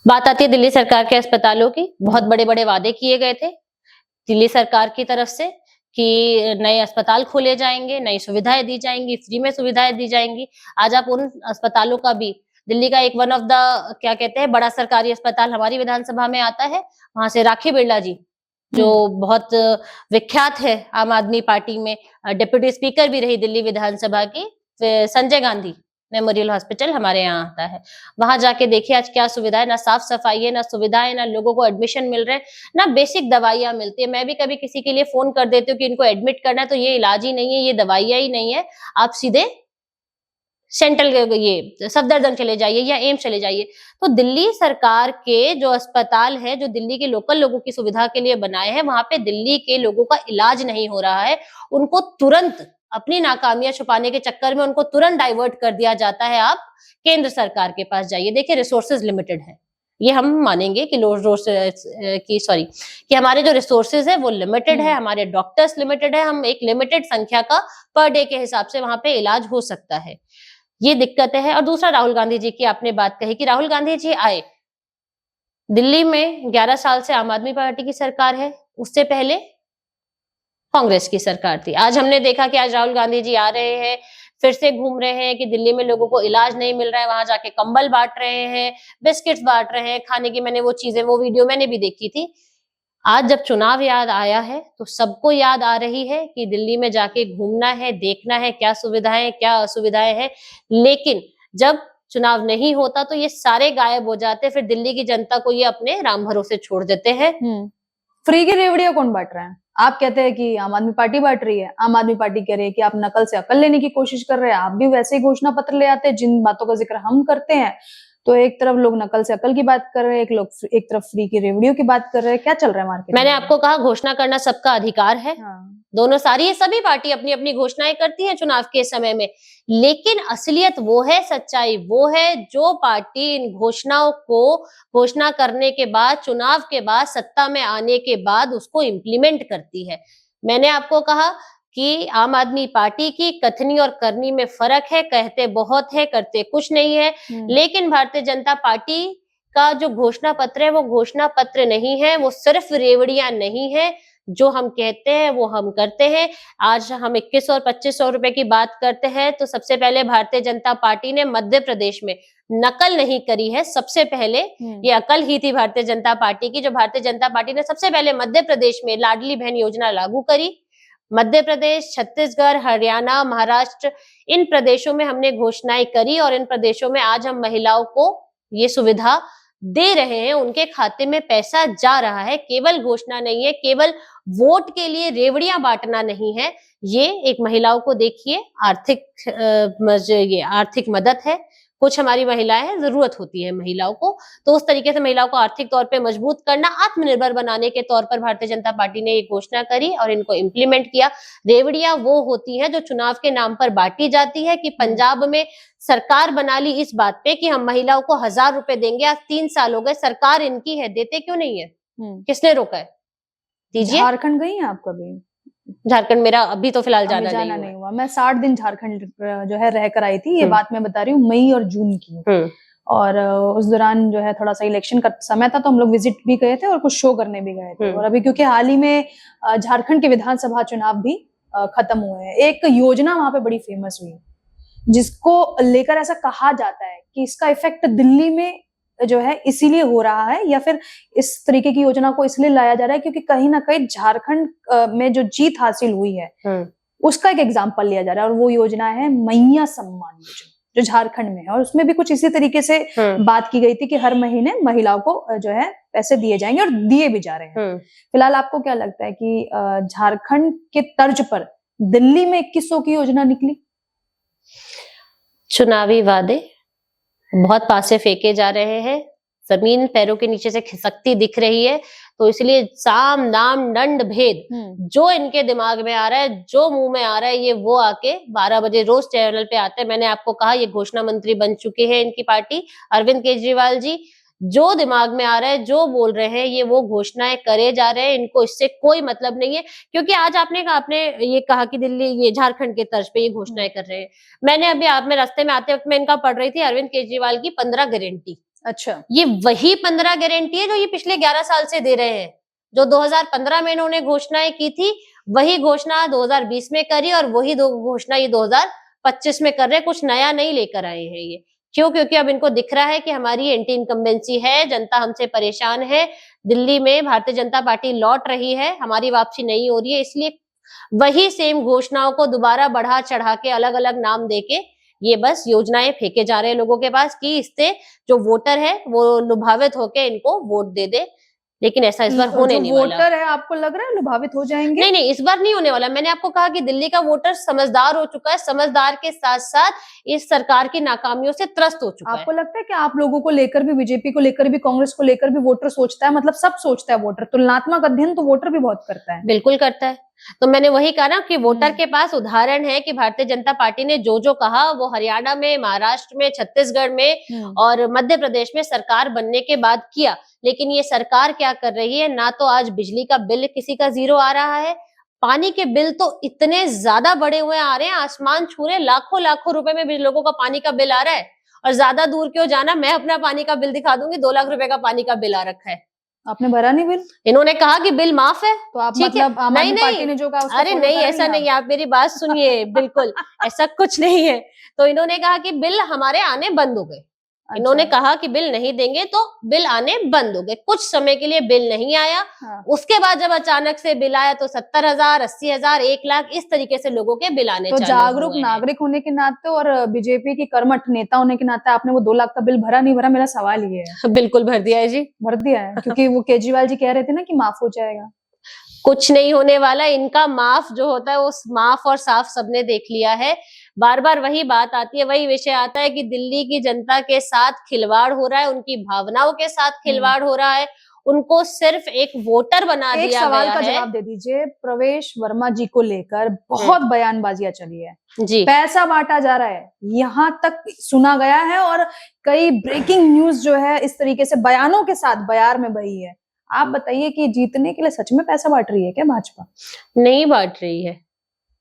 बात आती है दिल्ली सरकार के अस्पतालों की। बहुत बड़े-बड़े वादे किए गए थे दिल्ली सरकार की तरफ से कि नए अस्पताल खोले जाएँगे, नई सुविधाएँ दी जाएँगी, फ्री में सुविधाएँ दी जाएँगी। आज आप उन अस्पतालों का भी, दिल्ली का एक वन ऑफ द क्या कहते हैं, बड़ा सरकारी अस्पताल हमारी विधानसभा में आता है। वहाँ से राखी बिरला जी, जो बहुत विख्यात है आम आदमी पार्टी में, डिप्टी स्पीकर भी रही दिल्ली विधानसभा की, संजय गांधी मेमोरियल हॉस्पिटल हमारे यहाँ आता है। वहां जाके देखिए आज क्या सुविधा है, ना साफ सफाई है, ना सुविधाएं, ना लोगों को एडमिशन मिल रहे हैं, ना बेसिक दवाइयां मिलती है। मैं भी कभी किसी के लिए फोन कर देती हूँ कि इनको एडमिट करना है तो ये इलाज ही नहीं है, ये दवाइयां ही नहीं है, आप सीधे सेंट्रल ये सफदरजंग चले जाइए या एम्स चले जाइए। तो दिल्ली सरकार के जो अस्पताल है, जो दिल्ली के लोकल लोगों की सुविधा के लिए बनाए हैं, वहां पे दिल्ली के लोगों का इलाज नहीं हो रहा है। उनको तुरंत अपनी नाकामियां छुपाने के चक्कर में उनको तुरंत डाइवर्ट कर दिया जाता है, आप केंद्र सरकार के पास जाइए। देखिए, रिसोर्सेज लिमिटेड है, ये हम मानेंगे कि कि हमारे जो रिसोर्सेज है वो लिमिटेड है, हमारे डॉक्टर्स लिमिटेड है, हम एक लिमिटेड संख्या का पर डे के हिसाब से वहां पे इलाज हो सकता है। ये दिक्कतें हैं। और दूसरा, राहुल गांधी जी की आपने बात कही कि राहुल गांधी जी आए, दिल्ली में 11 साल से आम आदमी पार्टी की सरकार है, उससे पहले कांग्रेस की सरकार थी। आज हमने देखा कि आज राहुल गांधी जी आ रहे हैं, फिर से घूम रहे हैं कि दिल्ली में लोगों को इलाज नहीं मिल रहा है, वहां जाके कंबल बांट रहे हैं, बिस्किट्स बांट रहे हैं, खाने की मैंने वो चीजें, वो वीडियो मैंने भी देखी थी। आज जब चुनाव याद आया है तो सबको याद आ रही है कि दिल्ली में जाके घूमना है, देखना है क्या सुविधाएं, क्या असुविधाएं हैं। लेकिन जब चुनाव नहीं होता तो ये सारे गायब हो जाते, फिर दिल्ली की जनता को ये अपने राम भरोसे छोड़ देते हैं। फ्री की रेवड़ियां कौन बांट रहा है? आप कहते हैं कि आम आदमी पार्टी बांट रही है, आम आदमी पार्टी कह रही है कि आप नकल से अकल लेने की कोशिश कर रहे हैं। आप भी वैसे ही घोषणा पत्र ले आते हैं जिन बातों का जिक्र हम करते हैं। तो एक तरफ लोग नकल से अकल की बात कर रहे हैं, एक तरफ फ्री की रेवड़ियों की बात कर रहे हैं। क्या चल रहा है मार्केट में? मैंने आपको कहा घोषणा करना सबका अधिकार है। दोनों सभी पार्टी अपनी अपनी घोषणाएं करती हैं चुनाव के समय में, लेकिन असलियत वो है, सच्चाई वो है जो पार्टी इन घोषणाओं को घोषणा करने के बाद, चुनाव के बाद, सत्ता में आने के बाद उसको इम्प्लीमेंट करती है। मैंने आपको कहा कि आम आदमी पार्टी की कथनी और करनी में फर्क है, कहते बहुत है करते कुछ नहीं है। लेकिन भारतीय जनता पार्टी का जो घोषणा पत्र है वो घोषणा पत्र नहीं है, वो सिर्फ रेवड़ियां नहीं है। जो हम कहते हैं वो हम करते हैं। आज हम 2100 और 2500 रुपए की बात करते हैं तो सबसे पहले भारतीय जनता पार्टी ने मध्य प्रदेश में नकल नहीं करी है। सबसे पहले ये अकल ही थी भारतीय जनता पार्टी की, जो भारतीय जनता पार्टी ने सबसे पहले मध्य प्रदेश में लाडली बहन योजना लागू करी। मध्य प्रदेश, छत्तीसगढ़, हरियाणा, महाराष्ट्र, इन प्रदेशों में हमने घोषणाएं करी और इन प्रदेशों में आज हम महिलाओं को ये सुविधा दे रहे हैं, उनके खाते में पैसा जा रहा है। केवल घोषणा नहीं है, केवल वोट के लिए रेवड़ियां बांटना नहीं है, ये एक महिलाओं को देखिए आर्थिक मदद है। कुछ हमारी महिलाएं हैं, जरूरत होती है महिलाओं को, तो उस तरीके से महिलाओं को आर्थिक तौर पे मजबूत करना, आत्मनिर्भर बनाने के तौर पर भारतीय जनता पार्टी ने ये घोषणा करी और इनको इम्प्लीमेंट किया। रेवड़ियां वो होती हैं जो चुनाव के नाम पर बांटी जाती है कि पंजाब में सरकार बना ली इस बात पे कि हम महिलाओं को 1000 रुपए देंगे। आज 3 साल हो गए, सरकार इनकी है, देते क्यों नहीं है? किसने रोका है? दीजिए। झारखंड गई हैं आप कभी? झारखंड मेरा अभी तो फिलहाल जाना नहीं हुआ। मैं 60 दिन झारखंड जो है रह कर आई थी। ये बात मैं बता रही हूँ मई और जून की। और उस दौरान जो है थोड़ा सा इलेक्शन का समय था तो हम लोग विजिट भी गए थे और कुछ शो करने भी गए थे। और अभी क्योंकि हाल ही में झारखंड के विधानसभा चुनाव भी खत्म हुए हैं, एक योजना वहां पे बड़ी फेमस हुई जिसको लेकर ऐसा कहा जाता है कि इसका इफेक्ट दिल्ली में जो है इसीलिए हो रहा है, या फिर इस तरीके की योजना को इसलिए लाया जा रहा है क्योंकि कहीं ना कहीं झारखंड में जो जीत हासिल हुई है उसका एक एग्जाम्पल लिया जा रहा है। और वो योजना है मैया सम्मान योजना, जो झारखंड में है। और उसमें भी कुछ इसी तरीके से बात की गई थी कि हर महीने महिलाओं को जो है पैसे दिए जाएंगे और दिए भी जा रहे हैं। फिलहाल आपको क्या लगता है कि झारखंड के तर्ज पर दिल्ली में 2100 की योजना निकली? चुनावी वादे बहुत पासे फेंके जा रहे हैं, जमीन पैरों के नीचे से खिसकती दिख रही है, तो इसलिए साम दाम दंड भेद जो इनके दिमाग में आ रहा है, जो मुंह में आ रहा है, ये वो आके 12 बजे रोज चैनल पे आते हैं। मैंने आपको कहा ये घोषणा मंत्री बन चुके हैं इनकी पार्टी, अरविंद केजरीवाल जी। जो दिमाग में आ रहा है, जो बोल रहे हैं, ये वो घोषणाएं करे जा रहे हैं। इनको इससे कोई मतलब नहीं है, क्योंकि आज आपने ये कहा कि दिल्ली, ये झारखंड के तर्ज पे ये घोषणाएं कर रहे हैं। मैंने अभी आप में रास्ते में आते वक्त मैं इनका पढ़ रही थी अरविंद केजरीवाल की 15 गारंटी। अच्छा, ये वही 15 गारंटी है जो ये पिछले 11 साल से दे रहे हैं। जो 2015 में इन्होंने घोषणाएं की थी, वही घोषणा 2020 में करी और वही घोषणा ये 2025 में कर रहे हैं। कुछ नया नहीं लेकर आए हैं ये। क्यों? क्योंकि अब इनको दिख रहा है कि हमारी एंटी इनकम्बेंसी है, जनता हमसे परेशान है, दिल्ली में भारतीय जनता पार्टी लौट रही है, हमारी वापसी नहीं हो रही है, इसलिए वही सेम घोषणाओं को दोबारा बढ़ा चढ़ा के अलग अलग नाम देके ये बस योजनाएं फेंके जा रहे हैं लोगों के पास कि इससे जो वोटर है वो लुभावित होके इनको वोट दे दे। लेकिन ऐसा इस बार होने नहीं वाला। वोटर है, आपको लग रहा है लुभावित हो जाएंगे? नहीं, इस बार नहीं होने वाला। मैंने आपको कहा कि दिल्ली का वोटर समझदार हो चुका है, समझदार के साथ साथ इस सरकार की नाकामियों से त्रस्त हो चुका है। आपको लगता है कि आप लोगों को लेकर भी, बीजेपी को लेकर भी, कांग्रेस को लेकर भी वोटर सोचता है? मतलब सब सोचता है वोटर, तुलनात्मक अध्ययन तो वोटर भी बहुत करता है। बिल्कुल करता है। तो मैंने वही कहा ना कि वोटर के पास उदाहरण है कि भारतीय जनता पार्टी ने जो जो कहा वो हरियाणा में, महाराष्ट्र में, छत्तीसगढ़ में और मध्य प्रदेश में सरकार बनने के बाद किया। लेकिन ये सरकार क्या कर रही है? ना तो आज बिजली का बिल किसी का 0 आ रहा है, पानी के बिल तो इतने ज्यादा बढ़े हुए आ रहे हैं, आसमान छू रहे, लाखों लाखों रुपए में भी लोगों का पानी का बिल आ रहा है। और ज्यादा दूर क्यों जाना, मैं अपना पानी का बिल दिखा दूंगी, 2 लाख रुपए का पानी का बिल आ रखा है। आपने भरा नहीं बिल? इन्होंने कहा कि बिल माफ है, तो आप मतलब आम आदमी पार्टी ने जो कहा, अरे नहीं, ऐसा नहीं, आप मेरी बात सुनिए। बिल्कुल ऐसा कुछ नहीं है। तो इन्होंने कहा कि बिल हमारे आने बंद हो गए। इन्होंने कहा कि बिल नहीं देंगे तो बिल आने बंद हो गए। कुछ समय के लिए बिल नहीं आया। उसके बाद जब अचानक से बिल आया तो 70,000, 80,000, 1 लाख इस तरीके से लोगों के बिल आने चालू हुए। तो जागरूक नागरिक होने के नाते और बीजेपी की कर्मठ नेता होने के नाते आपने वो 2 लाख का बिल भरा नहीं भरा, मेरा सवाल ये है। बिल्कुल भर दिया है जी, भर दिया है। क्योंकि वो केजरीवाल जी कह रहे थे ना कि माफ हो जाएगा। कुछ नहीं होने वाला। इनका माफ जो होता है वो माफ और साफ सबने देख लिया है। बार बार वही बात आती है, वही विषय आता है कि दिल्ली की जनता के साथ खिलवाड़ हो रहा है, उनकी भावनाओं के साथ खिलवाड़ हो रहा है, उनको सिर्फ एक वोटर बना दिया गया है। एक सवाल का जवाब दे दीजिए। प्रवेश वर्मा जी को लेकर बहुत बयानबाजियां चली है जी, पैसा बांटा जा रहा है, यहाँ तक सुना गया है, और कई ब्रेकिंग न्यूज जो है इस तरीके से बयानों के साथ बयार में बही है। आप बताइए कि जीतने के लिए सच में पैसा बांट रही है क्या भाजपा? नहीं बांट रही है।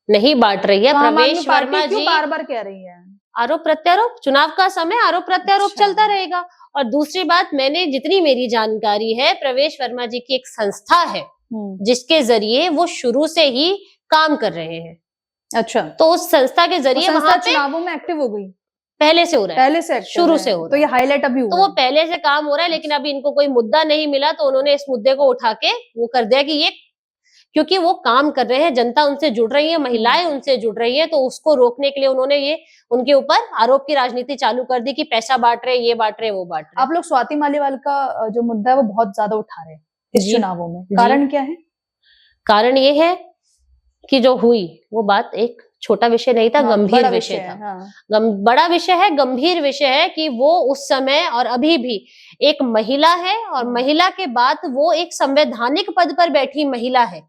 नहीं बांट रही है। तो आम आदमी प्रवेश पार्टी वर्मा क्यों जी बार-बार कह रही है? आरोप प्रत्यारोप, चुनाव का समय आरोप प्रत्यारोप अच्छा। चलता रहेगा। और दूसरी बात, मैंने जितनी मेरी जानकारी है, प्रवेश वर्मा जी की एक संस्था है जिसके जरिए वो शुरू से ही काम कर रहे हैं। अच्छा, तो उस संस्था के तो जरिए संस्था वहां पे चुनावों में एक्टिव हो गई, पहले से हो रहा है, पहले से एक्टिव शुरू है, से हो तो रहा ये है। हाईलाइट अभी तो हुआ वो है। पहले से काम हो रहा है, लेकिन अभी इनको कोई मुद्दा नहीं मिला तो उन्होंने इस मुद्दे को उठा के वो कर दिया कि ये, क्योंकि वो काम कर रहे हैं, जनता उनसे जुड़ रही है, महिलाएं उनसे जुड़ रही है, तो उसको रोकने के लिए उन्होंने ये उनके ऊपर आरोप की राजनीति चालू कर दी कि पैसा बांट रहे, ये बांट रहे, वो बांट रहे। आप लोग स्वाति मालीवाल का जो मुद्दा है वो बहुत ज्यादा उठा रहे हैं इस जी, चुनावों में, जी। कारण क्या है? कारण ये है कि जो हुई वो बात एक छोटा विषय नहीं था, हाँ, गंभीर बड़ा विषय है, था। हाँ। बड़ा विषय है, गंभीर विषय है कि वो उस समय और अभी भी एक महिला है, और महिला के बाद वो एक संवैधानिक पद पर बैठी महिला है।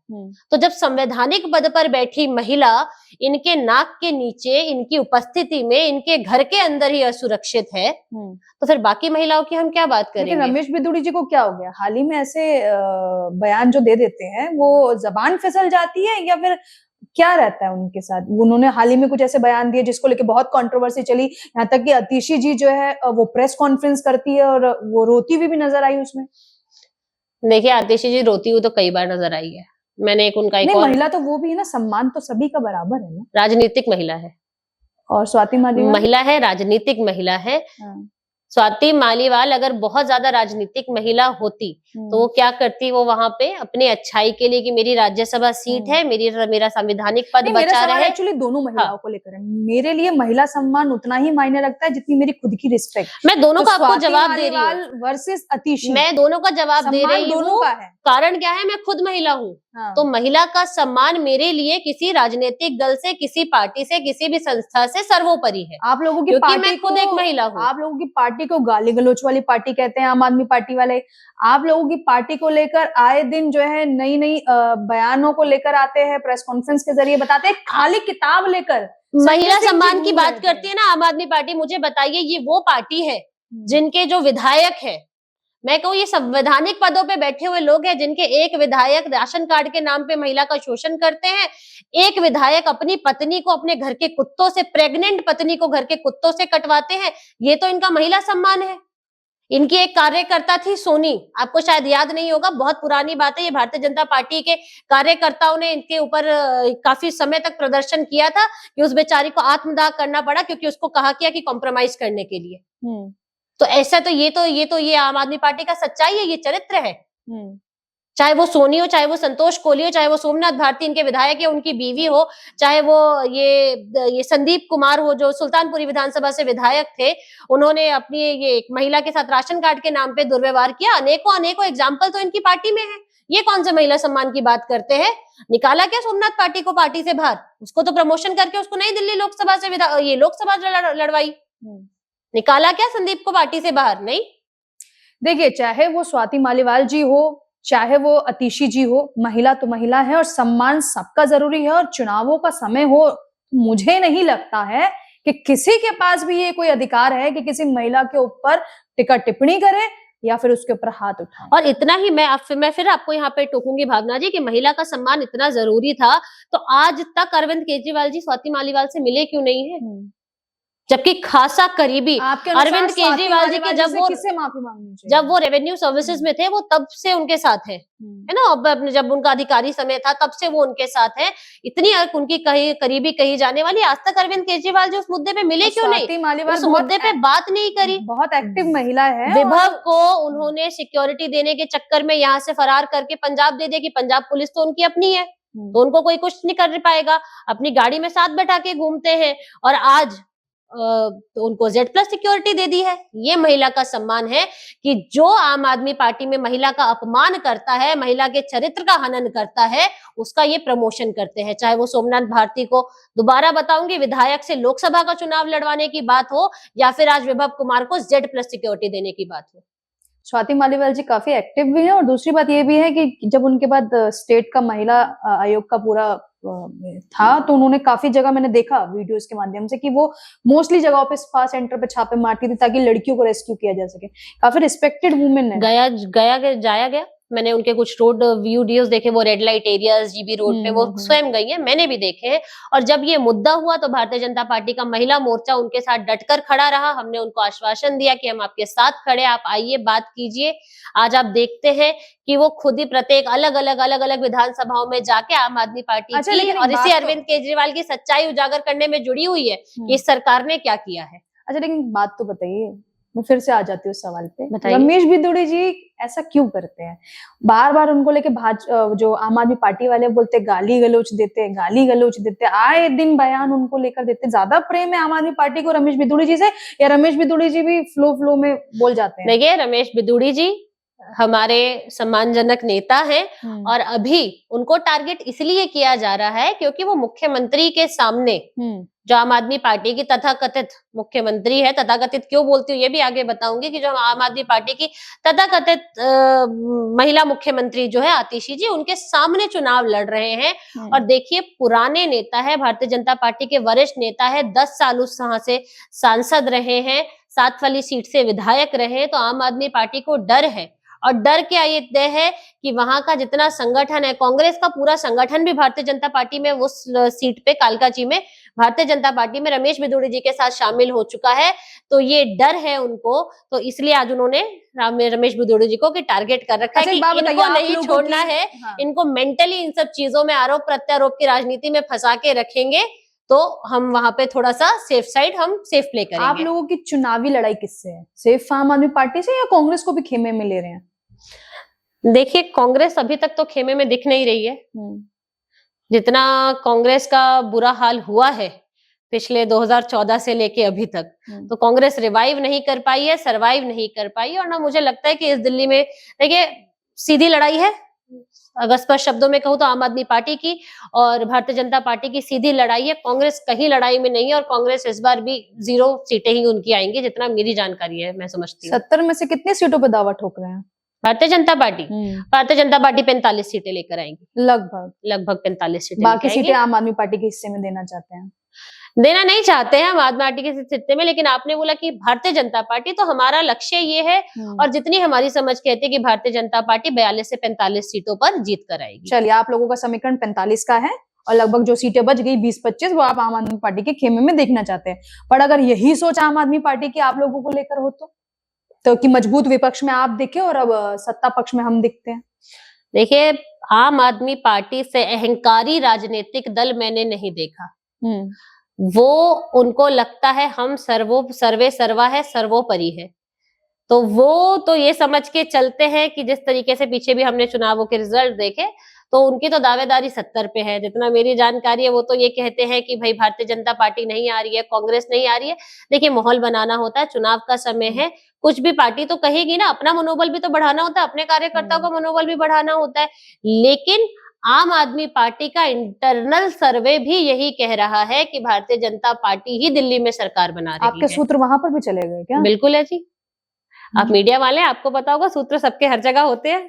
तो जब संवैधानिक पद पर बैठी महिला इनके नाक के नीचे, इनकी उपस्थिति में, इनके घर के अंदर ही असुरक्षित है, तो फिर बाकी महिलाओं की हम क्या बात करेंगे? लेकिन रमेश बिदुड़ी जी को क्या हो गया? हाल ही में ऐसे बयान जो दे देते हैं वो जबान फिसल जाती है या फिर क्या रहता है उनके साथ? उन्होंने हाल ही में कुछ ऐसे बयान दिए जिसको लेके बहुत कंट्रोवर्सी चली, यहाँ तक कि अतिशी जी जो है वो प्रेस कॉन्फ्रेंस करती है और वो रोती हुई भी नजर आई उसमें। देखिए, आतिशी जी रोती हुई तो कई बार नजर आई है। मैंने एक उनका एक नहीं, और, महिला तो वो भी है ना, सम्मान तो सभी का बराबर है ना। राजनीतिक महिला है, और स्वाति मालीवाल महिला है, राजनीतिक महिला है। स्वाति मालीवाल अगर बहुत ज्यादा राजनीतिक महिला होती तो वो क्या करती? वो वहां पे अपनी अच्छाई के लिए कि मेरी राज्यसभा सीट है, मेरा संवैधानिक पद बचा रहे। एक्चुअली दोनों महिलाओं को लेकर है। मेरे लिए महिला सम्मान उतना ही मायने रखता है जितनी मेरी खुद की रिस्पेक्ट। मैं दोनों तो का आपको जवाब दे रही मालीवाल हूँ, वर्सेस अतिशी, मैं दोनों का जवाब दे रही दोनों हूँ। का है। कारण क्या है? मैं खुद महिला हूँ। तो महिला का सम्मान मेरे लिए किसी राजनीतिक दल से, किसी पार्टी से, किसी भी संस्था से सर्वोपरि है। आप लोगों की क्योंकि पार्टी मैं खुद एक महिला हूँ। आप लोगों की पार्टी को गाली गलौच वाली पार्टी कहते हैं, आम आदमी पार्टी वाले। आप लोगों की पार्टी को लेकर आए दिन जो है नई नई बयानों को लेकर आते हैं, प्रेस कॉन्फ्रेंस के जरिए बताते हैं, खाली किताब लेकर महिला सम्मान की बात करती है ना आम आदमी पार्टी। मुझे बताइए, ये वो पार्टी है जिनके जो विधायक है, मैं कहूँ ये संवैधानिक पदों पे बैठे हुए लोग हैं, जिनके एक विधायक राशन कार्ड के नाम पे महिला का शोषण करते हैं, एक विधायक अपनी पत्नी को अपने घर के कुत्तों से, प्रेग्नेंट पत्नी को घर के कुत्तों से कटवाते हैं। ये तो इनका महिला सम्मान है। इनकी एक कार्यकर्ता थी सोनी, आपको शायद याद नहीं होगा, बहुत पुरानी बात है, ये भारतीय जनता पार्टी के कार्यकर्ताओं ने इनके ऊपर काफी समय तक प्रदर्शन किया था कि उस बेचारी को आत्मदाह करना पड़ा क्योंकि उसको कहा किया कि कॉम्प्रोमाइज करने के लिए। तो ऐसा तो ये आम आदमी पार्टी का सच्चाई है, ये चरित्र है। चाहे वो सोनी हो, चाहे वो संतोष कोहली हो, चाहे वो सोमनाथ भारती इनके विधायक या उनकी बीवी हो, चाहे वो ये संदीप कुमार हो जो सुल्तानपुरी विधानसभा से विधायक थे, उन्होंने अपनी ये एक महिला के साथ राशन कार्ड के नाम पे दुर्व्यवहार किया। अनेकों एग्जाम्पल तो इनकी पार्टी में है। ये कौन से महिला सम्मान की बात करते हैं? निकाला क्या सोमनाथ पार्टी को पार्टी से बाहर? उसको तो प्रमोशन करके उसको नई दिल्ली लोकसभा से ये लोकसभा लड़वाई। निकाला क्या संदीप को पार्टी से बाहर? नहीं। देखिए, चाहे वो स्वाति मालीवाल जी हो, चाहे वो अतिशी जी हो, महिला तो महिला है और सम्मान सबका जरूरी है। और चुनावों का समय हो, मुझे नहीं लगता है कि किसी के पास भी ये कोई अधिकार है कि किसी महिला के ऊपर टिक्का टिप्पणी करे या फिर उसके ऊपर हाथ उठाए। और इतना ही मैं फिर आपको यहाँ पे टोकूंगी भावना जी कि महिला का सम्मान इतना जरूरी था तो आज तक अरविंद केजरीवाल जी स्वाति मालीवाल से मिले क्यों नहीं है? जबकि खासा करीबी अरविंद केजरीवाल जी के किससे माफी मांगनी चाहिए? जब वो रेवेन्यू सर्विसेज में थे वो तब से उनके साथ है ना। अब जब उनका अधिकारी समय था तब से वो उनके साथ है। इतनी उनकी करीबी कही जाने वाली, आज तक अरविंद केजरीवाल जी उस मुद्दे पे मिले क्यों नहीं? उस मुद्दे पे बात नहीं करी। बहुत एक्टिव महिला है। विभव को उन्होंने सिक्योरिटी देने के चक्कर में यहाँ से फरार करके पंजाब दे दिया कि पंजाब पुलिस तो उनकी अपनी है, तो उनको कोई कुछ नहीं कर पाएगा। अपनी गाड़ी में साथ बैठा के घूमते हैं और आज तो उनको Z+ सिक्योरिटी दे दी है। ये महिला का सम्मान है कि जो आम आदमी पार्टी में महिला का अपमान करता है, महिला के चरित्र का हनन करता है, उसका ये प्रमोशन करते हैं। चाहे वो सोमनाथ भारती को दोबारा बताऊंगी विधायक से लोकसभा का चुनाव लड़वाने की बात हो या फिर आज विभव कुमार को Z+ सिक्योरिटी देने की बात हो। स्वाति मालीवाल जी काफी एक्टिव भी है और दूसरी बात ये भी है कि जब उनके बाद स्टेट का महिला आयोग का पूरा था तो उन्होंने काफी जगह, मैंने देखा वीडियोस के माध्यम से, कि वो मोस्टली जगहों पे स्पा सेंटर पे छापे मारती थी ताकि लड़कियों को रेस्क्यू किया जा सके। काफी रिस्पेक्टेड वुमेन है। जाया गया मैंने उनके कुछ रोड वीडियोस देखे, वो red light areas GB road पे वो स्वयं गई हैं, मैंने भी देखे हैं। और जब ये मुद्दा हुआ तो भारतीय जनता पार्टी का महिला मोर्चा उनके साथ डटकर खड़ा रहा। हमने उनको आश्वासन दिया कि हम आपके साथ खड़े, आप आइए बात कीजिए। आज आप देखते हैं कि वो खुद ही प्रत्येक अलग अलग विधानसभाओं में जाके आम आदमी पार्टी अच्छा, की लेकिन एक और बात इसी तो- अरविंद केजरीवाल की सच्चाई उजागर करने में जुड़ी हुई है कि इस सरकार ने क्या किया है। अच्छा, लेकिन एक बात तो बताइए, मैं फिर से आ जाती हूँ उस सवाल पे। बताइए। रमेश बिदुड़ी जी ऐसा क्यों करते हैं? बार बार उनको लेके जो आम आदमी पार्टी वाले बोलते हैं, गाली गलौच देते हैं, गाली गलौच देते हैं, आए दिन बयान उनको लेकर देते हैं। ज्यादा प्रेम है आम आदमी पार्टी को रमेश बिदुड़ी जी से, या रमेश बिदुड़ी जी भी फ्लो में बोल जाते हैं? देखिए, रमेश बिदुड़ी जी हमारे सम्मानजनक नेता हैं और अभी उनको टारगेट इसलिए किया जा रहा है क्योंकि वो मुख्यमंत्री के सामने, जो आम आदमी पार्टी की तथाकथित मुख्यमंत्री है, तथाकथित क्यों बोलती हूँ ये भी आगे बताऊंगी, कि जो आम आदमी पार्टी की तथाकथित महिला मुख्यमंत्री जो है आतिशी जी, उनके सामने चुनाव लड़ रहे हैं। और देखिए, पुराने नेता है, भारतीय जनता पार्टी के वरिष्ठ नेता है, 10 साल उस यहाँ से सांसद रहे हैं, 7 वाली सीट से विधायक रहे, तो आम आदमी पार्टी को डर है। और डर क्या ये है कि वहां का जितना संगठन है, कांग्रेस का पूरा संगठन भी भारतीय जनता पार्टी में उस सीट पे कालकाजी में भारतीय जनता पार्टी में रमेश बिदुड़ी जी के साथ शामिल हो चुका है। तो ये डर है उनको, तो इसलिए आज उन्होंने रमेश बिदुड़ी जी को टारगेट कर रखा है कि इनको नहीं छोड़ना है। इनको मेंटली इन सब चीजों में आरोप प्रत्यारोप की राजनीति में फंसा के रखेंगे तो हम वहां पे थोड़ा सा सेफ साइड, हम सेफ प्ले करेंगे। आप लोगों की चुनावी लड़ाई किससे है? सिर्फ आम आदमी पार्टी से, या कांग्रेस को भी खेमे में ले रहे हैं? देखिए, कांग्रेस अभी तक तो खेमे में दिख नहीं रही है। जितना कांग्रेस का बुरा हाल हुआ है पिछले 2014 से लेके अभी तक, तो कांग्रेस रिवाइव नहीं कर पाई है, सरवाइव नहीं कर पाई है। और ना मुझे लगता है कि इस दिल्ली में, देखिए, सीधी लड़ाई है, अगर स्पष्ट शब्दों में कहूँ तो आम आदमी पार्टी की और भारतीय जनता पार्टी की सीधी लड़ाई है। कांग्रेस कहीं लड़ाई में नहीं है और कांग्रेस इस बार भी 0 सीटें ही उनकी आएंगी, जितना मेरी जानकारी है, मैं समझती हूँ। 70 में से कितनी सीटों पे दावा ठोक रहे हैं भारतीय जनता पार्टी? भारतीय जनता पार्टी 45 सीटें लेकर आएंगी, लगभग 45 सीटें। बाकी सीटें आम आदमी पार्टी के हिस्से में देना चाहते हैं? देना नहीं चाहते हैं हम आदमी पार्टी के हिस्से में, लेकिन आपने बोला कि भारतीय जनता पार्टी, तो हमारा लक्ष्य ये है और जितनी हमारी समझ कहती है कि भारतीय जनता पार्टी 42 से 45 सीटों पर जीत कर आएगी। चलिए, आप लोगों का समीकरण 45 का है और लगभग जो सीटें बच गई 20-25, वो आप आम आदमी पार्टी के खेमे में देखना चाहते हैं। पर अगर यही सोच आम आदमी पार्टी की आप लोगों को लेकर हो तो कि मजबूत विपक्ष में आप दिखे और अब सत्ता पक्ष में हम दिखते हैं? देखिए, आम आदमी पार्टी से अहंकारी राजनीतिक दल मैंने नहीं देखा। वो, उनको लगता है हम सर्वे सर्वा है, सर्वोपरि है, तो वो तो ये समझ के चलते हैं कि जिस तरीके से पीछे भी हमने चुनावों के रिजल्ट देखे, तो उनकी तो दावेदारी 70 पे है, जितना मेरी जानकारी है। वो तो ये कहते हैं कि भाई भारतीय जनता पार्टी नहीं आ रही है, कांग्रेस नहीं आ रही है। देखिए, माहौल बनाना होता है, चुनाव का समय है, कुछ भी पार्टी तो कहेगी ना, अपना मनोबल भी तो बढ़ाना होता है, अपने कार्यकर्ताओं का मनोबल भी बढ़ाना होता है। लेकिन आम आदमी पार्टी का इंटरनल सर्वे भी यही कह रहा है कि भारतीय जनता पार्टी ही दिल्ली में सरकार बना रही है। आपके सूत्र वहां पर भी चले गए क्या? बिल्कुल है जी, आप मीडिया वाले, आपको पता होगा, सूत्र सबके हर जगह होते हैं।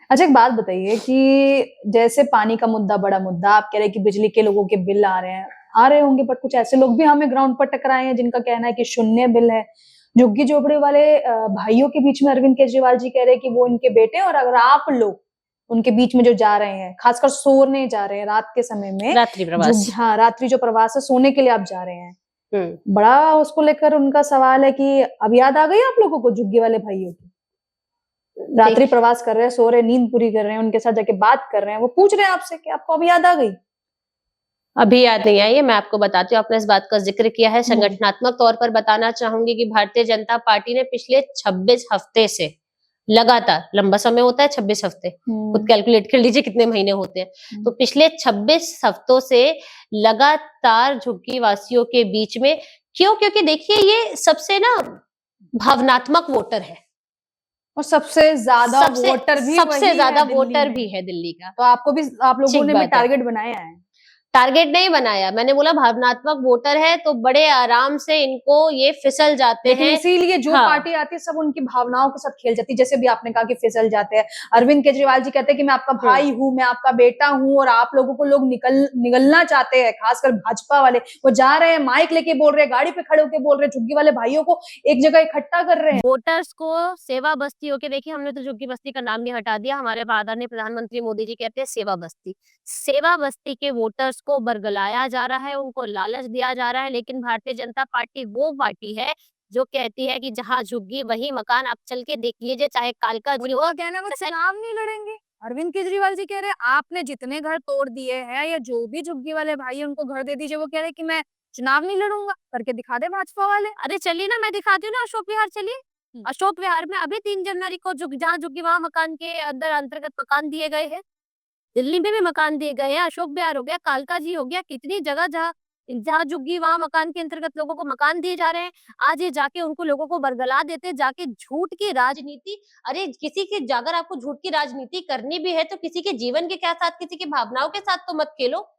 अच्छा, एक बात बताइए कि जैसे पानी का मुद्दा बड़ा मुद्दा, आप कह रहे हैं कि बिजली के लोगों के बिल आ रहे होंगे, पर कुछ ऐसे लोग भी हमें ग्राउंड पर टकराए हैं जिनका कहना है कि शून्य बिल है। झुग्गी झोपड़ी वाले भाइयों के बीच में अरविंद केजरीवाल जी कह रहे हैं कि वो इनके बेटे, और अगर आप लोग उनके बीच में जो जा रहे हैं, खासकर सोने जा रहे हैं रात के समय में, रात्रि प्रवास, हाँ, रात्रि जो प्रवास है, सोने के लिए आप जा रहे हैं, बड़ा उसको लेकर उनका सवाल है कि अब याद आ गई आप लोगों को झुग्गी वाले भाइयों की? रात्रि प्रवास कर रहे हैं, सो रहे, नींद पूरी कर रहे हैं, उनके साथ जाके बात कर रहे हैं, वो पूछ रहे हैं आपसे कि आपको अभी याद आ गई? अभी याद नहीं आई है, मैं आपको बताती हूँ। आपने इस बात का जिक्र किया है, संगठनात्मक तौर पर बताना चाहूंगी कि भारतीय जनता पार्टी ने पिछले 26 हफ्ते से लगातार, लंबा समय होता है 26 हफ्ते, खुद कैलकुलेट कर लीजिए कितने महीने होते हैं, तो पिछले 26 हफ्तों से लगातार झुग्गी वासियों के बीच में, क्योंकि देखिए, ये सबसे ना भावनात्मक वोटर है और सबसे ज्यादा वोटर भी है दिल्ली का। तो आपको भी, आप लोगों ने भी टारगेट बनाया है। टारगेट नहीं बनाया, मैंने बोला भावनात्मक वोटर है तो बड़े आराम से इनको ये फिसल जाते लेकिन हैं। इसीलिए जो हाँ। पार्टी आती है सब उनकी भावनाओं के साथ खेल जाती है, जैसे भी आपने कहा कि फिसल जाते हैं। अरविंद केजरीवाल जी कहते हैं कि मैं आपका भाई हूँ, मैं आपका बेटा हूँ, और आप लोगों को लोग निगलना चाहते हैं, खासकर भाजपा वाले। वो जा रहे हैं, माइक लेके बोल रहे हैं, गाड़ी पे खड़े होकर बोल रहे हैं, झुग्गी वाले भाइयों को एक जगह इकट्ठा कर रहे हैं। वोटर्स को सेवा बस्ती होके, देखिए हमने तो झुग्गी बस्ती का नाम ही हटा दिया, हमारे आदरणीय प्रधानमंत्री मोदी जी कहते हैं सेवा बस्ती। सेवा बस्ती के वोटर्स को बरगलाया जा रहा है, उनको लालच दिया जा रहा है, लेकिन भारतीय जनता पार्टी वो पार्टी है जो कहती है कि जहाँ झुग्गी वही मकान। आप चल के देख लीजिए, चाहे कालका वो कहना वो चुनाव नहीं लड़ेंगे। अरविंद केजरीवाल जी कह रहे हैं आपने जितने घर तोड़ दिए हैं या जो भी झुग्गी वाले भाई है उनको घर दे दीजिए, वो कह रहे हैं कि मैं चुनाव नहीं लड़ूंगा। करके दिखा दे भाजपा वाले। अरे चलिए ना, मैं दिखाती हूँ ना, अशोक विहार चलिए। अशोक विहार में अभी 3 जनवरी को जहाँ झुग्गी वहां मकान के अंदर अंतर्गत मकान दिए गए हैं। दिल्ली में भी मकान दिए गए हैं, अशोक विहार हो गया, कालका जी हो गया, कितनी जगह जहाँ जहाँ झुग्गी वहां मकान के अंतर्गत लोगों को मकान दिए जा रहे हैं। आज ये जाके उनको लोगों को बरगला देते, जाके झूठ की राजनीति। अरे किसी के, अगर आपको झूठ की राजनीति करनी भी है तो किसी के जीवन के क्या साथ, किसी की भावनाओं के साथ तो मत खेलो।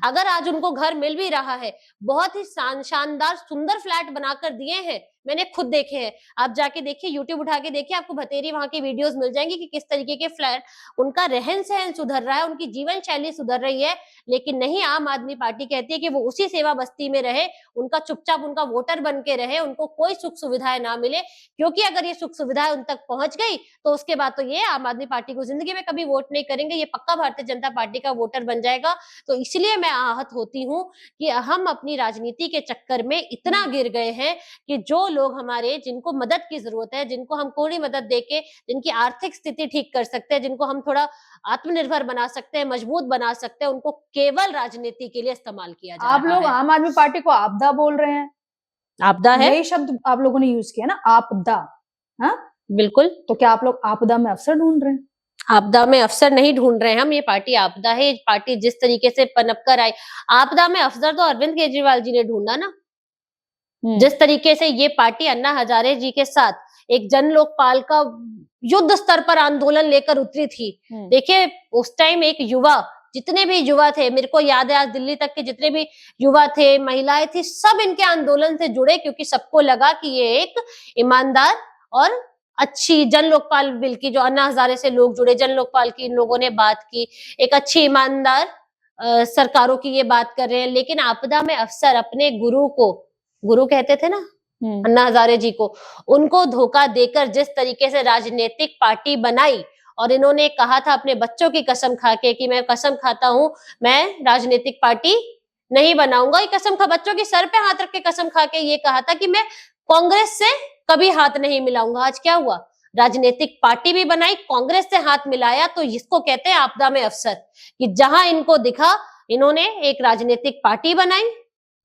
अगर आज उनको घर मिल भी रहा है, बहुत ही शानदार सुंदर फ्लैट बनाकर दिए हैं, मैंने खुद देखे हैं। आप जाके देखिए, यूट्यूब उठा के देखिए, आपको बतेरी वहां की वीडियोस मिल जाएंगी कि किस तरीके के फ्लैट, उनका रहन सहन सुधर रहा है, उनकी जीवन शैली सुधर रही है। लेकिन नहीं, आम आदमी पार्टी कहती है कि वो उसी सेवा बस्ती में रहे, उनका चुपचाप उनका वोटर बन के रहे, उनको कोई सुख सुविधाएं ना मिले, क्योंकि अगर ये सुख सुविधाएं उन तक पहुंच गई तो उसके बाद तो ये आम आदमी पार्टी को जिंदगी में कभी वोट नहीं करेंगे, ये पक्का भारतीय जनता पार्टी का वोटर बन जाएगा। तो इसलिए मैं आहत होती हूँ कि हम अपनी राजनीति के चक्कर में इतना गिर गए हैं कि जो लोग हमारे, जिनको मदद की जरूरत है, जिनको हम थोड़ी मदद देके, जिनकी आर्थिक स्थिति ठीक कर सकते हैं, जिनको हम थोड़ा आत्मनिर्भर बना सकते हैं, मजबूत बना सकते हैं, उनको केवल राजनीति के लिए इस्तेमाल किया जा रहा है। आप लोग आम आदमी पार्टी को आपदा बोल रहे हैं। आपदा है, यही शब्द आप लोगों ने यूज किया ना, आपदा। हाँ बिल्कुल। तो क्या आप लोग आपदा में अफसर ढूंढ रहे हैं? आपदा में अफसर नहीं ढूंढ रहे हैं हम, ये पार्टी आपदा है। ये पार्टी जिस तरीके से पनप कर आई, आपदा में अफसर तो अरविंद केजरीवाल जी ने ढूंढा ना। जिस तरीके से ये पार्टी अन्ना हजारे जी के साथ एक जन लोकपाल का युद्ध स्तर पर आंदोलन लेकर उतरी थी। देखिए उस टाइम एक युवा, जितने भी युवा थे, मेरे को याद है आज दिल्ली तक के जितने भी युवा थे, महिलाएं थी, सब इनके आंदोलन से जुड़े, क्योंकि सबको लगा कि ये एक ईमानदार और अच्छी जन लोकपाल बिल की, जो अन्ना हजारे से लोग जुड़े, जन लोकपाल की इन लोगों ने बात की, एक अच्छी ईमानदार सरकारों की ये बात कर रहे हैं। लेकिन आपदा में अफसर अपने गुरु को, गुरु कहते थे ना अन्ना हजारे जी को, उनको धोखा देकर जिस तरीके से राजनीतिक पार्टी बनाई, और इन्होंने कहा था अपने बच्चों की कसम खा के कि मैं कसम खाता हूं मैं राजनीतिक पार्टी नहीं बनाऊंगा। ये कसम खा, बच्चों के सर पे हाथ रख के कसम खा के ये कहा था कि मैं कांग्रेस से कभी हाथ नहीं मिलाऊंगा। आज क्या हुआ, राजनीतिक पार्टी भी बनाई, कांग्रेस से हाथ मिलाया। तो इसको कहते हैं आपदा में अफसर, कि जहां इनको दिखा इन्होंने एक राजनीतिक पार्टी बनाई,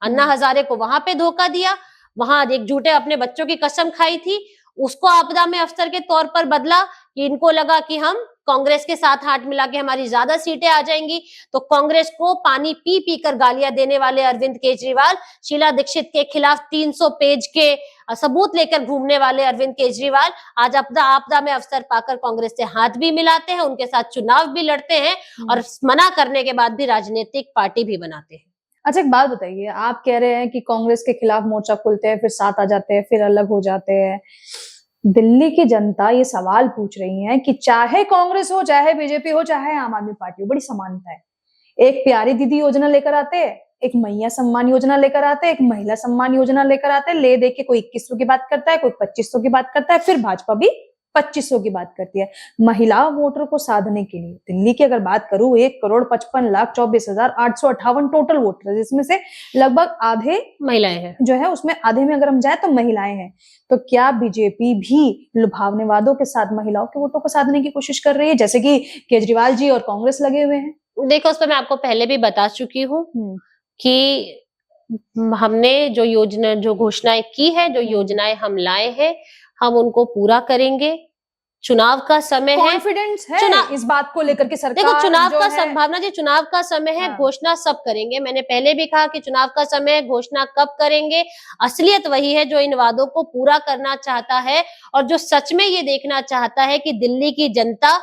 अन्ना हजारे को वहां पे धोखा दिया, वहां एक झूठे अपने बच्चों की कसम खाई थी, उसको आपदा में अफसर के तौर पर बदला कि इनको लगा कि हम कांग्रेस के साथ हाथ मिला के हमारी ज्यादा सीटें आ जाएंगी। तो कांग्रेस को पानी पी पी कर गालियां देने वाले अरविंद केजरीवाल, शीला दीक्षित के खिलाफ 300 पेज के सबूत लेकर घूमने वाले अरविंद केजरीवाल आज आपदा में अफसर पाकर कांग्रेस से हाथ भी मिलाते हैं, उनके साथ चुनाव भी लड़ते हैं, और मना करने के बाद भी राजनीतिक पार्टी भी बनाते हैं। अच्छा एक बात बताइए, आप कह रहे हैं कि कांग्रेस के खिलाफ मोर्चा खोलते हैं, फिर साथ आ जाते हैं, फिर अलग हो जाते हैं। दिल्ली की जनता ये सवाल पूछ रही है कि चाहे कांग्रेस हो, चाहे बीजेपी हो, चाहे आम आदमी पार्टी हो, बड़ी समानता है। एक प्यारी दीदी योजना लेकर आते हैं, एक मैया सम्मान योजना लेकर आते हैं, एक महिला सम्मान योजना लेकर आते हैं, ले दे के कोई 2100 की बात करता है, कोई 2500 की बात करता है, फिर भाजपा भी 2500 की बात करती है। महिला वोटर को साधने के लिए दिल्ली की अगर बात करूं, 1,55,24,858 टोटल वोटर, जिसमें से लगभग आधे महिलाएं हैं, जो है उसमें आधे में अगर हम जाए तो महिलाएं हैं। तो क्या बीजेपी भी लुभावने वादों के साथ महिलाओं के वोटों को साधने की कोशिश कर रही है, जैसे कि केजरीवाल जी और कांग्रेस लगे हुए हैं? देखो, उस पर मैं आपको पहले भी बता चुकी हूँ कि हमने जो योजना, जो घोषणाएं की है, जो योजनाएं हम लाए हैं, हम उनको पूरा करेंगे। चुनाव का समय है, कॉन्फिडेंस है इस बात को लेकर के सरकार, देखो चुनाव का संभावना जी, चुनाव का समय है, घोषणा सब करेंगे। मैंने पहले भी कहा कि चुनाव का समय है, घोषणा कब करेंगे। असलियत वही है जो इन वादों को पूरा करना चाहता है और जो सच में ये देखना चाहता है कि दिल्ली की जनता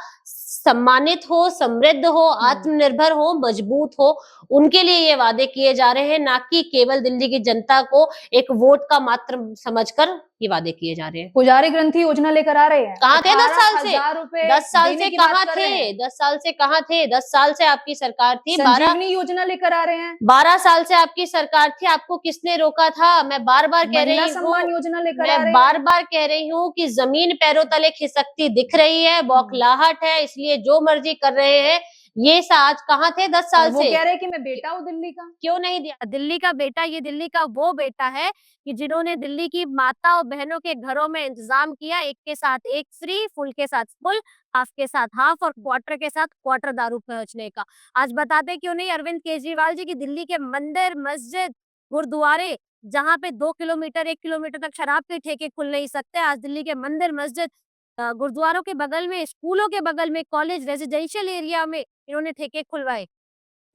सम्मानित हो, समृद्ध हो, आत्मनिर्भर हो, मजबूत हो, उनके लिए ये वादे किए जा रहे हैं, ना कि केवल दिल्ली की जनता को एक वोट का मात्र समझकर ये वादे किए जा रहे हैं। पुजारी ग्रंथि योजना लेकर आ रहे हैं। कहाँ थे 10 साल से? 18,000 रुपए 10 साल देने से की बात कहाँ कर रहे थे? हैं। 10 साल से कहाँ थे? 10 साल से आपकी सरकार थी। 12 संजीवनी योजना लेकर आ रहे हैं। 12 साल से आपकी सरकार थी, आपको किसने रोका था? मैं बार बार कह महिला रही सम्मान हूँ, योजना लेकर आ मैं रहे हैं। बार बार कह रही हूँ कि जमीन पैरों तले खिसकती दिख रही है, बौखलाहट है, इसलिए जो मर्जी कर रहे हैं। ये आज कहाँ थे 10 और साल वो से? कह रहे हैं कि मैं बेटा हूँ दिल्ली का। क्यों नहीं दिया? दिल्ली का बेटा, ये दिल्ली का वो बेटा है कि जिन्होंने दिल्ली की माता और बहनों के घरों में इंतजाम किया, एक के साथ एक फ्री, फुल के साथ फुल, हाफ के साथ हाफ और क्वार्टर के साथ क्वार्टर दारू पहुंचने का। आज बताते क्यों नहीं अरविंद केजरीवाल जी की दिल्ली के मंदिर, मस्जिद, गुरुद्वारे, जहाँ पे 2 किलोमीटर 1 किलोमीटर तक शराब के ठेके खुल नहीं सकते, आज दिल्ली के मंदिर, मस्जिद, गुरुद्वारों के बगल में, स्कूलों के बगल में, कॉलेज, रेजिडेंशियल एरिया में इन्होंने ठेके खुलवाए।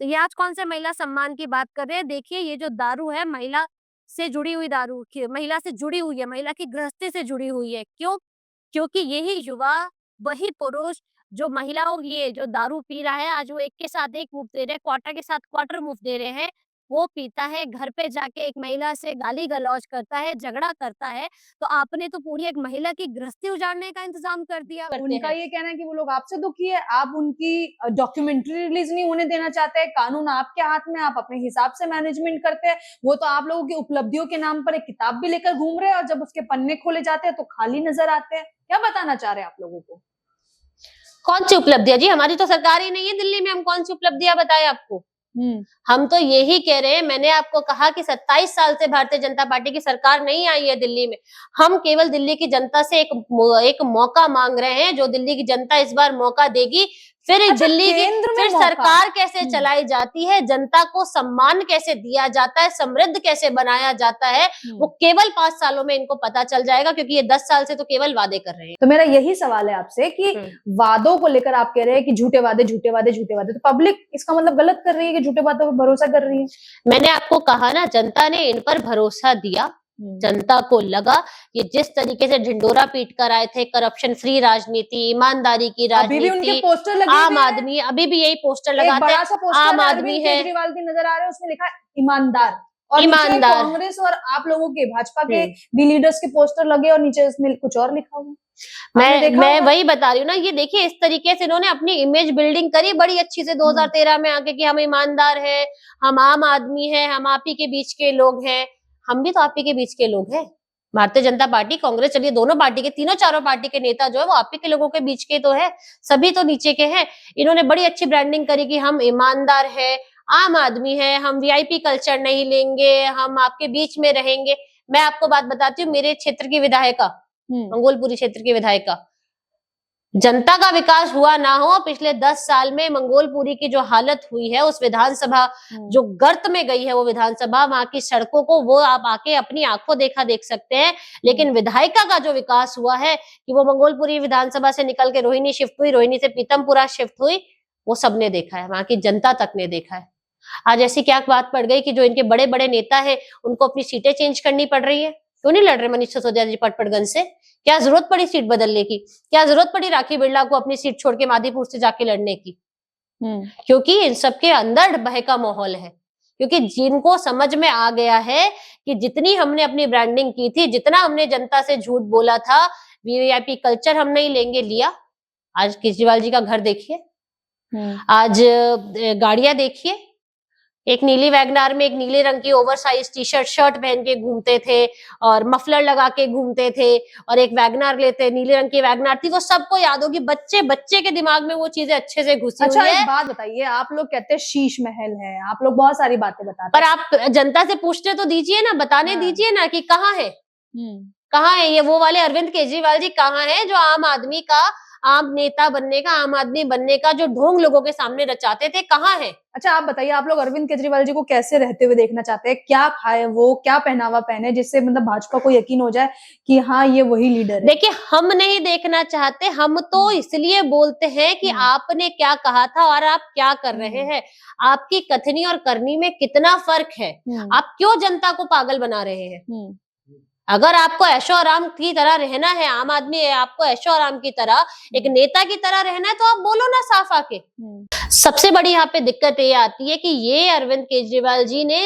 तो ये आज कौन से महिला सम्मान की बात कर रहे हैं? देखिए, ये जो दारू है महिला से जुड़ी हुई दारू, महिला से जुड़ी हुई है, महिला की गृहस्थी से जुड़ी हुई है। क्यों? क्योंकि यही युवा, वही पुरुष जो महिलाओं ये जो दारू पी रहा है, आज वो एक के साथ एक मुफ्त दे रहे हैं, क्वार्टर के साथ क्वार्टर मुफ्त दे रहे हैं, वो पीता है, घर पे जाके एक महिला से गाली गलौज करता है, झगड़ा करता है, तो आपने तो पूरी एक महिला की गृहस्थी उजाड़ने का इंतजाम कर दिया। उनका ये कहना है कि वो लोग आपसे दुखी है, आप उनकी डॉक्यूमेंट्री रिलीज नहीं होने देना चाहते हैं, कानून आपके हाथ में, आप अपने हिसाब से मैनेजमेंट करते हैं। वो तो आप लोगों की उपलब्धियों के नाम पर एक किताब भी लेकर घूम रहे हैं और जब उसके पन्ने खोले जाते हैं तो खाली नजर आते हैं। क्या बताना चाह रहे हैं आप लोगों को? कौन सी उपलब्धियां जी? हमारी तो सरकार ही नहीं है दिल्ली में, हम कौन सी उपलब्धियां बताएं आपको? हम तो यही कह रहे हैं, मैंने आपको कहा कि 27 साल से भारतीय जनता पार्टी की सरकार नहीं आई है दिल्ली में। हम केवल दिल्ली की जनता से एक मौका मांग रहे हैं, जो दिल्ली की जनता इस बार मौका देगी। फिर अच्छा, दिल्ली की केंद्र में फिर मौका। सरकार कैसे चलाई जाती है, जनता को सम्मान कैसे दिया जाता है, समृद्ध कैसे बनाया जाता है, वो केवल 5 सालों में इनको पता चल जाएगा, क्योंकि ये 10 साल से तो केवल वादे कर रहे हैं। तो मेरा यही सवाल है आपसे कि वादों को लेकर आप कह रहे हैं कि झूठे वादे, झूठे वादे, झूठे वादे, तो पब्लिक इसका मतलब गलत कर रही है कि झूठे बातों पर भरोसा कर रही है? मैंने आपको कहा ना, जनता ने इन पर भरोसा दिया। जनता को लगा ये जिस तरीके से ढिंडोरा पीट कर आए थे, करप्शन फ्री राजनीति, ईमानदारी की अभी भी उनके राजनीति, पोस्टर लगे आम हुए हैं। आदमी अभी भी यही पोस्टर एक लगाते बड़ा हैं, सा पोस्टर आम अरविंद आदमी है, केजरीवाल की नजर आ रहा है, उसमें लिखा है ईमानदार, और नीचे ईमानदार। कांग्रेस और आप लोगों के भाजपा के भी लीडर्स के पोस्टर लगे और नीचे इसमें कुछ और लिखा हुआ है। आपने देखा मैं होगा? वही बता रही हूँ ना, ये देखिए इस तरीके से इन्होंने अपनी इमेज बिल्डिंग करी बड़ी अच्छी से 2013 में आके कि हम ईमानदार है, हम आम आदमी है, हम आप ही के बीच के लोग हैं। हम भी तो आप ही के बीच के लोग हैं। भारतीय जनता पार्टी, कांग्रेस, चलिए दोनों पार्टी के, तीनों चारों पार्टी के नेता जो है वो आप ही के लोगों के बीच के तो है, सभी तो नीचे के हैं। इन्होंने बड़ी अच्छी ब्रांडिंग करी कि हम ईमानदार है, आम आदमी है, हम वीआईपी कल्चर नहीं लेंगे, हम आपके बीच में रहेंगे। मैं आपको बात बताती हूँ, मेरे क्षेत्र की विधायिका, मंगोलपुरी क्षेत्र की विधायिका, जनता का विकास हुआ ना हो, पिछले 10 साल में मंगोलपुरी की जो हालत हुई है, उस विधानसभा जो गर्त में गई है, वो विधानसभा, वहां की सड़कों को वो आप आके अपनी आंखों देखा देख सकते हैं। लेकिन विधायिका का जो विकास हुआ है कि वो मंगोलपुरी विधानसभा से निकल के रोहिणी शिफ्ट हुई, रोहिणी से पीतमपुरा शिफ्ट हुई, वो सबने देखा है, वहां की जनता तक ने देखा है। आज ऐसी क्या बात पड़ गई कि जो इनके बड़े बड़े नेता है उनको अपनी सीटें चेंज करनी पड़ रही है? क्यों नहीं लड़ रहे मनीष सिसोदिया जी पटपड़गंज से? क्या जरूरत पड़ी सीट बदलने की? क्या जरूरत पड़ी राखी बिरला को अपनी सीट छोड़ के माधीपुर से जाके लड़ने की? क्योंकि इन सबके अंदर भय का माहौल है, क्योंकि जिनको समझ में आ गया है कि जितनी हमने अपनी ब्रांडिंग की थी, जितना हमने जनता से झूठ बोला था, वीवीआईपी कल्चर हम नहीं लेंगे, लिया। आज केजरीवाल जी का घर देखिए, आज गाड़ियां देखिए, एक नीली वैगनार में एक नीले रंग की ओवरसाइज टी शर्ट शर्ट पहन के घूमते थे और मफलर लगा के घूमते थे, और एक वैगनार लेते, नीले रंग की वैगनार थी, वो सबको याद होगी, बच्चे बच्चे के दिमाग में वो चीजें अच्छे से घुसी अच्छा, हुई है। एक बात बताइए, आप लोग कहते हैं शीश महल है, आप लोग बहुत सारी बातें बताते पर आप जनता से पूछते तो दीजिए ना, बताने दीजिए ना कि कहाँ है, कहाँ है ये वो वाले अरविंद केजरीवाल जी, कहाँ है जो आम आदमी का, आम नेता बनने का, आम आदमी बनने का जो ढोंग लोगों के सामने रचाते थे, कहाँ है? अच्छा, आप बताइए, आप लोग अरविंद केजरीवाल जी को कैसे रहते हुए देखना चाहते हैं? क्या खाए वो, क्या पहनावा पहने, जिससे मतलब भाजपा को यकीन हो जाए कि हाँ ये वही लीडर है? देखिए, हम नहीं देखना चाहते, हम तो इसलिए बोलते हैं कि आपने क्या कहा था और आप क्या कर रहे हैं, आपकी कथनी और करनी में कितना फर्क है, आप क्यों जनता को पागल बना रहे हैं? अगर आपको ऐशो आराम की तरह रहना है, आम आदमी है, आपको ऐशो आराम की तरह एक नेता की तरह रहना है, तो आप बोलो ना साफ आके। सबसे बड़ी यहाँ पे दिक्कत ये आती है कि ये अरविंद केजरीवाल जी ने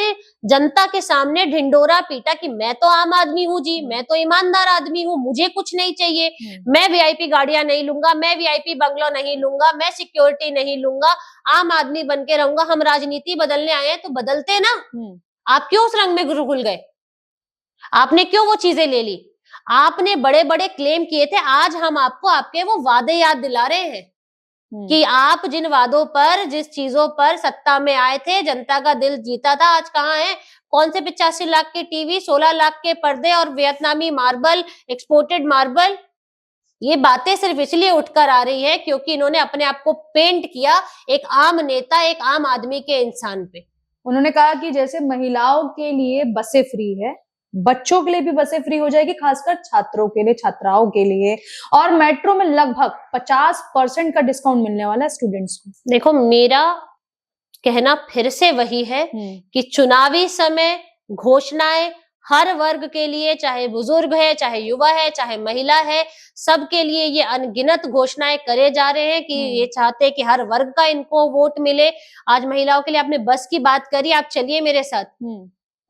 जनता के सामने ढिंडोरा पीटा कि मैं तो आम आदमी हूँ जी, मैं तो ईमानदार आदमी हूँ, मुझे कुछ नहीं चाहिए, मैं वीआईपी गाड़ियां नहीं लूंगा, मैं वीआईपी बंगलो नहीं लूंगा, मैं सिक्योरिटी नहीं लूंगा, आम आदमी बन के रहूंगा। हम राजनीति बदलने आए हैं तो बदलते ना। आप क्यों उस रंग में घुल गए? आपने क्यों वो चीजें ले ली? आपने बड़े बड़े क्लेम किए थे, आज हम आपको आपके वो वादे याद दिला रहे हैं कि आप जिन वादों पर, जिस चीजों पर सत्ता में आए थे, जनता का दिल जीता था, आज कहाँ है? कौन से 85 लाख के टीवी, 16 लाख के पर्दे और वियतनामी मार्बल, एक्सपोर्टेड मार्बल? ये बातें सिर्फ इसलिए उठकर आ रही है क्योंकि इन्होंने अपने आप को पेंट किया एक आम नेता, एक आम आदमी के इंसान पे। उन्होंने कहा कि जैसे महिलाओं के लिए बसें फ्री है, बच्चों के लिए भी बसें फ्री हो जाएगी, खासकर छात्रों के लिए, छात्राओं के लिए, और मेट्रो में लगभग 50% का डिस्काउंट मिलने वाला है स्टूडेंट्स को। देखो, मेरा कहना फिर से वही है कि चुनावी समय घोषणाएं हर वर्ग के लिए, चाहे बुजुर्ग है, चाहे युवा है, चाहे महिला है, सबके लिए ये अनगिनत घोषणाएं करे जा रहे हैं कि ये चाहते हैं कि हर वर्ग का इनको वोट मिले। आज महिलाओं के लिए आपने बस की बात करी, आप चलिए मेरे साथ।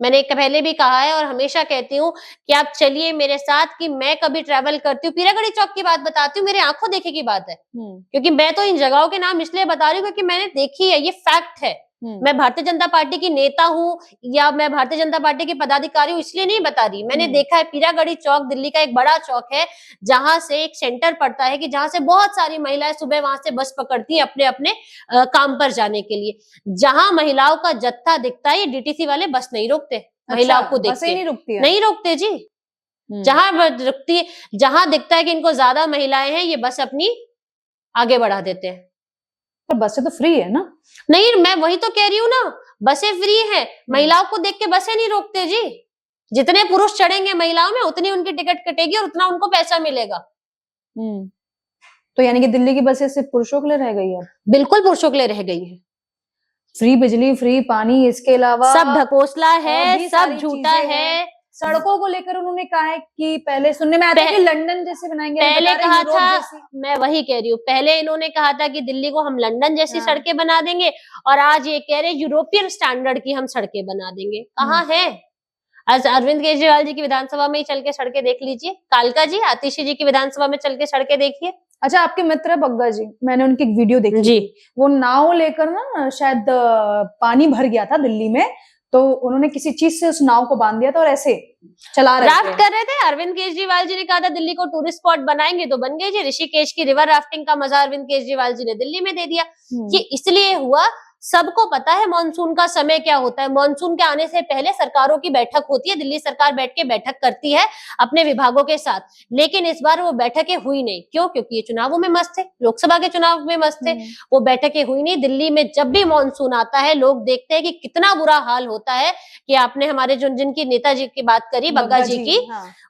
मैंने पहले भी कहा है और हमेशा कहती हूँ कि आप चलिए मेरे साथ, कि मैं कभी ट्रैवल करती हूँ, पीरागढ़ी चौक की बात बताती हूँ, मेरे आंखों देखे की बात है, क्योंकि मैं तो इन जगहों के नाम इसलिए बता रही हूँ क्योंकि मैंने देखी है, ये फैक्ट है। मैं भारतीय जनता पार्टी की नेता हूँ या मैं भारतीय जनता पार्टी की पदाधिकारी हूँ इसलिए नहीं बता रही, मैंने देखा है। पीरागढ़ी चौक दिल्ली का एक बड़ा चौक है जहां से एक सेंटर पड़ता है कि जहां से बहुत सारी महिलाएं सुबह वहां से बस पकड़ती हैं अपने अपने काम पर जाने के लिए। जहां महिलाओं का जत्था दिखता है, ये डीटीसी वाले बस नहीं रोकते महिलाओं को देख के, नहीं रुकती है? नहीं रोकते जी। जहां रुकती है, जहां दिखता है कि इनको ज्यादा महिलाएं हैं, ये बस अपनी आगे बढ़ा देते हैं। पर बसें तो फ्री है ना? नहीं, मैं वही तो कह रही हूँ ना, बसें फ्री है, महिलाओं को देख के बसें नहीं रोकते जी। जितने पुरुष चढ़ेंगे महिलाओं में उतनी उनकी टिकट कटेगी और उतना उनको पैसा मिलेगा। तो यानी कि दिल्ली की बसें सिर्फ पुरुषों के लिए रह गई है? बिल्कुल पुरुषों के लिए रह गई है। फ्री बिजली, फ्री पानी, इसके अलावा सब ढकोसला है, सब झूठा है। सड़कों को लेकर उन्होंने कहा है कि पहले सुनने में आया था कि लंदन जैसे बनाएंगे, पहले कहा था, मैं वही कह रही हूँ, पहले इन्होंने कहा था कि दिल्ली को हम लंदन जैसी सड़कें बना देंगे, और आज ये कह रहे यूरोपियन स्टैंडर्ड की हम सड़कें बना देंगे। कहाँ है? आज अरविंद केजरीवाल जी की विधानसभा में ही चल के सड़कें देख लीजिए, कालका जी, आतिशी जी की विधानसभा में चल के सड़कें देखिए। अच्छा, आपके मित्र है बग्गा जी, मैंने उनकी एक वीडियो देखी जी, वो नाव लेकर ना शायद पानी भर गया था दिल्ली में, तो उन्होंने किसी चीज से उस नाव को बांध दिया था और ऐसे चला रहे थे, राफ्ट कर रहे थे। अरविंद केजरीवाल जी ने कहा था दिल्ली को टूरिस्ट स्पॉट बनाएंगे, तो बन गए जी। ऋषिकेश की रिवर राफ्टिंग का मजा अरविंद केजरीवाल जी ने दिल्ली में दे दिया। ये इसलिए हुआ, सबको पता है मानसून का समय क्या होता है। मानसून के आने से पहले सरकारों की बैठक होती है, दिल्ली सरकार बैठ के बैठक करती है अपने विभागों के साथ, लेकिन इस बार वो बैठकें हुई नहीं। क्यों? क्योंकि ये चुनावों में मस्त थे, लोकसभा के चुनाव में मस्त थे, वो बैठकें हुई नहीं। दिल्ली में जब भी मानसून आता है लोग देखते हैं कि कितना बुरा हाल होता है। कि आपने हमारे जिनकी नेताजी की बात करी, बग्गा जी की,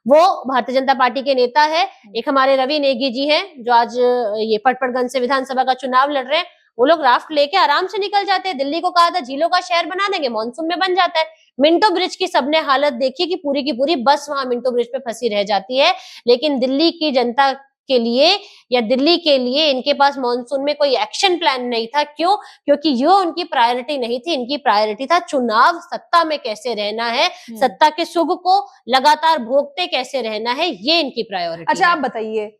वो भारतीय जनता पार्टी के नेता है। एक हमारे रवि नेगी जी हैं जो आज ये पटपड़गंज से विधानसभा का चुनाव लड़ रहे हैं, वो लोग राफ्ट लेके आराम से निकल जाते हैं। दिल्ली को कहा था झीलों का शहर बना देंगे, मानसून में बन जाता है। मिंटो ब्रिज की सबने हालत देखी कि पूरी की पूरी बस वहां मिंटो ब्रिज पे फंसी रह जाती है। लेकिन दिल्ली की जनता के लिए या दिल्ली के लिए इनके पास मानसून में कोई एक्शन प्लान नहीं था। क्यों? क्योंकि ये उनकी प्रायोरिटी नहीं थी, इनकी प्रायोरिटी था चुनाव, सत्ता में कैसे रहना है, सत्ता के सुख को लगातार भोगते कैसे रहना है, ये इनकी प्रायोरिटी। अच्छा, आप बताइए,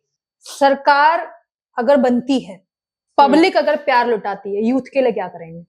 सरकार अगर बनती है, पब्लिक अगर प्यार लुटाती है, यूथ के लिए क्या करेंगे?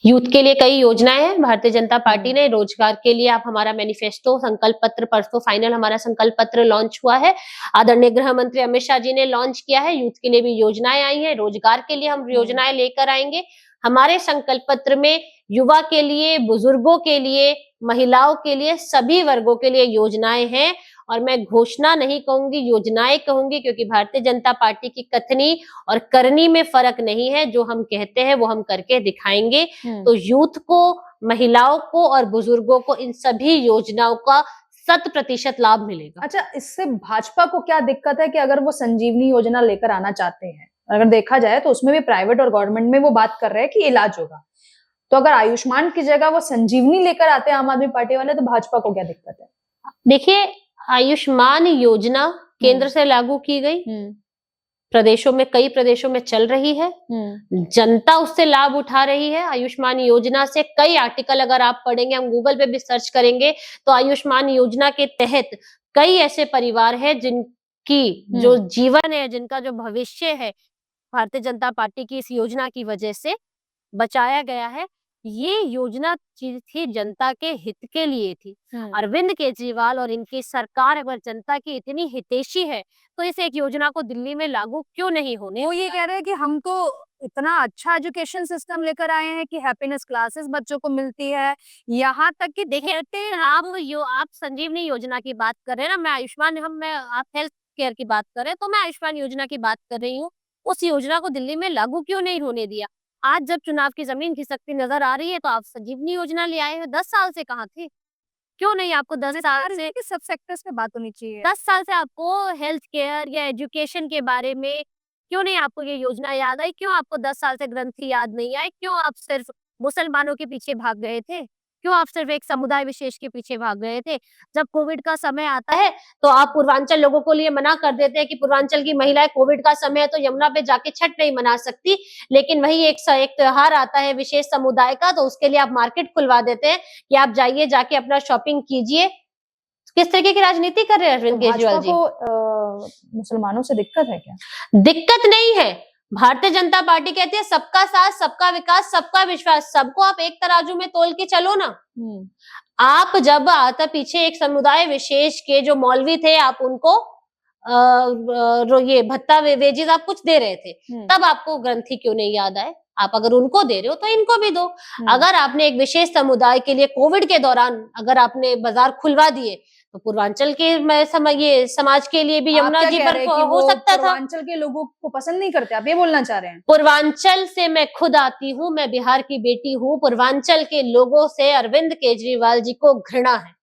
यूथ के लिए कई योजनाएं हैं भारतीय जनता पार्टी ने। रोजगार के लिए आप हमारा मैनिफेस्टो, संकल्प पत्र, परसों फाइनल हमारा संकल्प पत्र लॉन्च हुआ है, आदरणीय गृह मंत्री अमित शाह जी ने लॉन्च किया है। यूथ के लिए भी योजनाएं आई हैं, रोजगार के लिए हम योजनाएं लेकर आएंगे। हमारे संकल्प पत्र में युवा के लिए, बुजुर्गों के लिए, महिलाओं के लिए, सभी वर्गों के लिए योजनाएं हैं। और मैं घोषणा नहीं कहूंगी, योजनाएं कहूंगी, क्योंकि भारतीय जनता पार्टी की कथनी और करनी में फर्क नहीं है। जो हम कहते हैं वो हम करके दिखाएंगे। तो यूथ को, महिलाओं को और बुजुर्गों को इन सभी योजनाओं का 100% लाभ मिलेगा। अच्छा, इससे भाजपा को क्या दिक्कत है कि अगर वो संजीवनी योजना लेकर आना चाहते हैं, अगर देखा जाए तो उसमें भी प्राइवेट और गवर्नमेंट में वो बात कर रहे हैं कि इलाज होगा, तो अगर आयुष्मान की जगह वो संजीवनी लेकर आते हैं आम आदमी पार्टी वाले, तो भाजपा को क्या दिक्कत है? देखिए, आयुष्मान योजना केंद्र से लागू की गई, प्रदेशों में, कई प्रदेशों में चल रही है, जनता उससे लाभ उठा रही है। आयुष्मान योजना से कई आर्टिकल अगर आप पढ़ेंगे, हम गूगल पे भी सर्च करेंगे, तो आयुष्मान योजना के तहत कई ऐसे परिवार हैं जिनकी जो जीवन है, जिनका जो भविष्य है, भारतीय जनता पार्टी की इस योजना की वजह से बचाया गया है। ये योजना थी जनता के हित के लिए थी। अरविंद केजरीवाल और इनकी सरकार अगर जनता की इतनी हितैषी है, तो इस एक योजना को दिल्ली में लागू क्यों नहीं होने? वो ये कह रहे हैं कि हम तो इतना अच्छा एजुकेशन सिस्टम लेकर आए हैं कि हैप्पीनेस क्लासेस बच्चों को मिलती है, यहाँ तक कि देखिए, आप संजीवनी योजना की बात कर रहे हैं ना, मैं आयुष्मान आप हेल्थ केयर की बात कर रहे हैं, तो मैं आयुष्मान योजना की बात कर रही हूँ। उस योजना को दिल्ली में लागू क्यों नहीं होने दिया? आज जब चुनाव की जमीन खिसकती नजर आ रही है, तो आप संजीवनी योजना ले आए हो। 10 साल से कहाँ थे? क्यों नहीं आपको 10 साल से कि सब सेक्टर्स पे बात होनी चाहिए। 10 साल से आपको हेल्थ केयर या एजुकेशन के बारे में क्यों नहीं आपको ये योजना याद आई? क्यों आपको 10 साल से ग्रंथि याद नहीं आए? क्यों आप सिर्फ मुसलमानों के पीछे भाग गए थे? क्यों आप सिर्फ एक समुदाय विशेष के पीछे भाग गए थे? जब कोविड का समय आता है, तो आप पूर्वांचल लोगों को लिए मना कर देते हैं कि पूर्वांचल की महिलाएं, कोविड का समय है तो यमुना पे जाके छठ नहीं मना सकती, लेकिन वही एक त्योहार आता है विशेष समुदाय का, तो उसके लिए आप मार्केट खुलवा देते हैं कि आप जाइए, जाके अपना शॉपिंग कीजिए। किस तरीके की राजनीति कर रहे हैं अरविंद केजरीवाल जी? मुसलमानों से दिक्कत है क्या? दिक्कत नहीं है। भारतीय जनता पार्टी कहती है सबका साथ, सबका विकास, सबका विश्वास। सबको आप एक तराजू में तोल के चलो ना। आप जब आता पीछे एक समुदाय विशेष के जो मौलवी थे, आप उनको ये भत्ता वेजेस आप कुछ दे रहे थे, तब आपको ग्रंथि क्यों नहीं याद आए? आप अगर उनको दे रहे हो तो इनको भी दो। अगर आपने एक विशेष समुदाय के लिए कोविड के दौरान अगर आपने बाजार खुलवा दिए, तो पूर्वांचल के ये समाज के लिए भी यमुना जी पर हो सकता था। पूर्वांचल के लोगों को पसंद नहीं करते, आप ये बोलना चाह रहे हैं? पूर्वांचल से मैं खुद आती हूँ, मैं बिहार की बेटी हूँ। पूर्वांचल के लोगों से अरविंद केजरीवाल जी को घृणा है।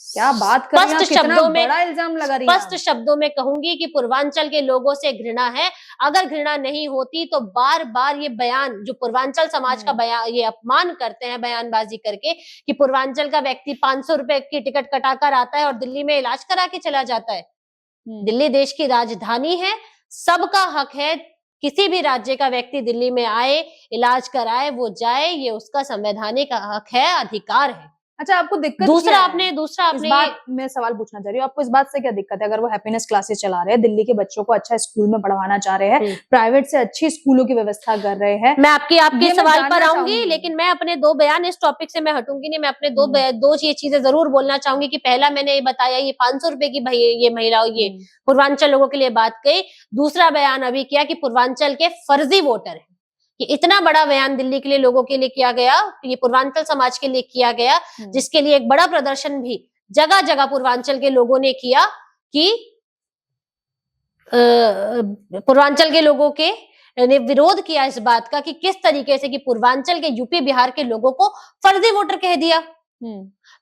क्या बात कर रही हैं? स्पष्ट शब्दों में, बड़ा इल्जाम लगा रही हैं। स्पष्ट शब्दों में कहूंगी कि पूर्वांचल के लोगों से घृणा है। अगर घृणा नहीं होती तो बार बार ये बयान जो पूर्वांचल समाज का बयान, ये अपमान करते हैं बयानबाजी करके कि पूर्वांचल का व्यक्ति 500 रुपए की टिकट कटाकर आता है और दिल्ली में इलाज करा के चला जाता है। दिल्ली देश की राजधानी है, सबका हक है किसी भी राज्य का व्यक्ति दिल्ली में आए, इलाज कराए, वो जाए, ये उसका संवैधानिक हक है, अधिकार है। अच्छा, आपको दिक्कत दूसरा इस बात मैं सवाल पूछना चाह रही हूँ, आपको इस बात से क्या दिक्कत है? अगर वो हैप्पीनेस क्लासेस चला रहे हैं, दिल्ली के बच्चों को अच्छा स्कूल में पढ़वाना चाह रहे हैं, प्राइवेट से अच्छी स्कूलों की व्यवस्था कर रहे हैं, मैं आपके सवाल पर आऊंगी, लेकिन मैं अपने 2 बयान, इस टॉपिक से मैं हटूंगी नहीं। मैं अपने दो ये चीजें जरूर बोलना चाहूंगी कि पहला मैंने ये बताया, ये 500 रुपए की ये महिला, ये पूर्वांचल लोगों के लिए बात कही। दूसरा बयान अभी किया कि पूर्वांचल के फर्जी वोटर है। कि इतना बड़ा बयान दिल्ली के लिए लोगों के लिए किया गया, ये पूर्वांचल समाज के लिए किया गया, जिसके लिए एक बड़ा प्रदर्शन भी जगह जगह पूर्वांचल के लोगों ने किया कि पूर्वांचल के लोगों के ने विरोध किया इस बात का कि किस तरीके से कि पूर्वांचल के यूपी बिहार के लोगों को फर्जी वोटर कह दिया।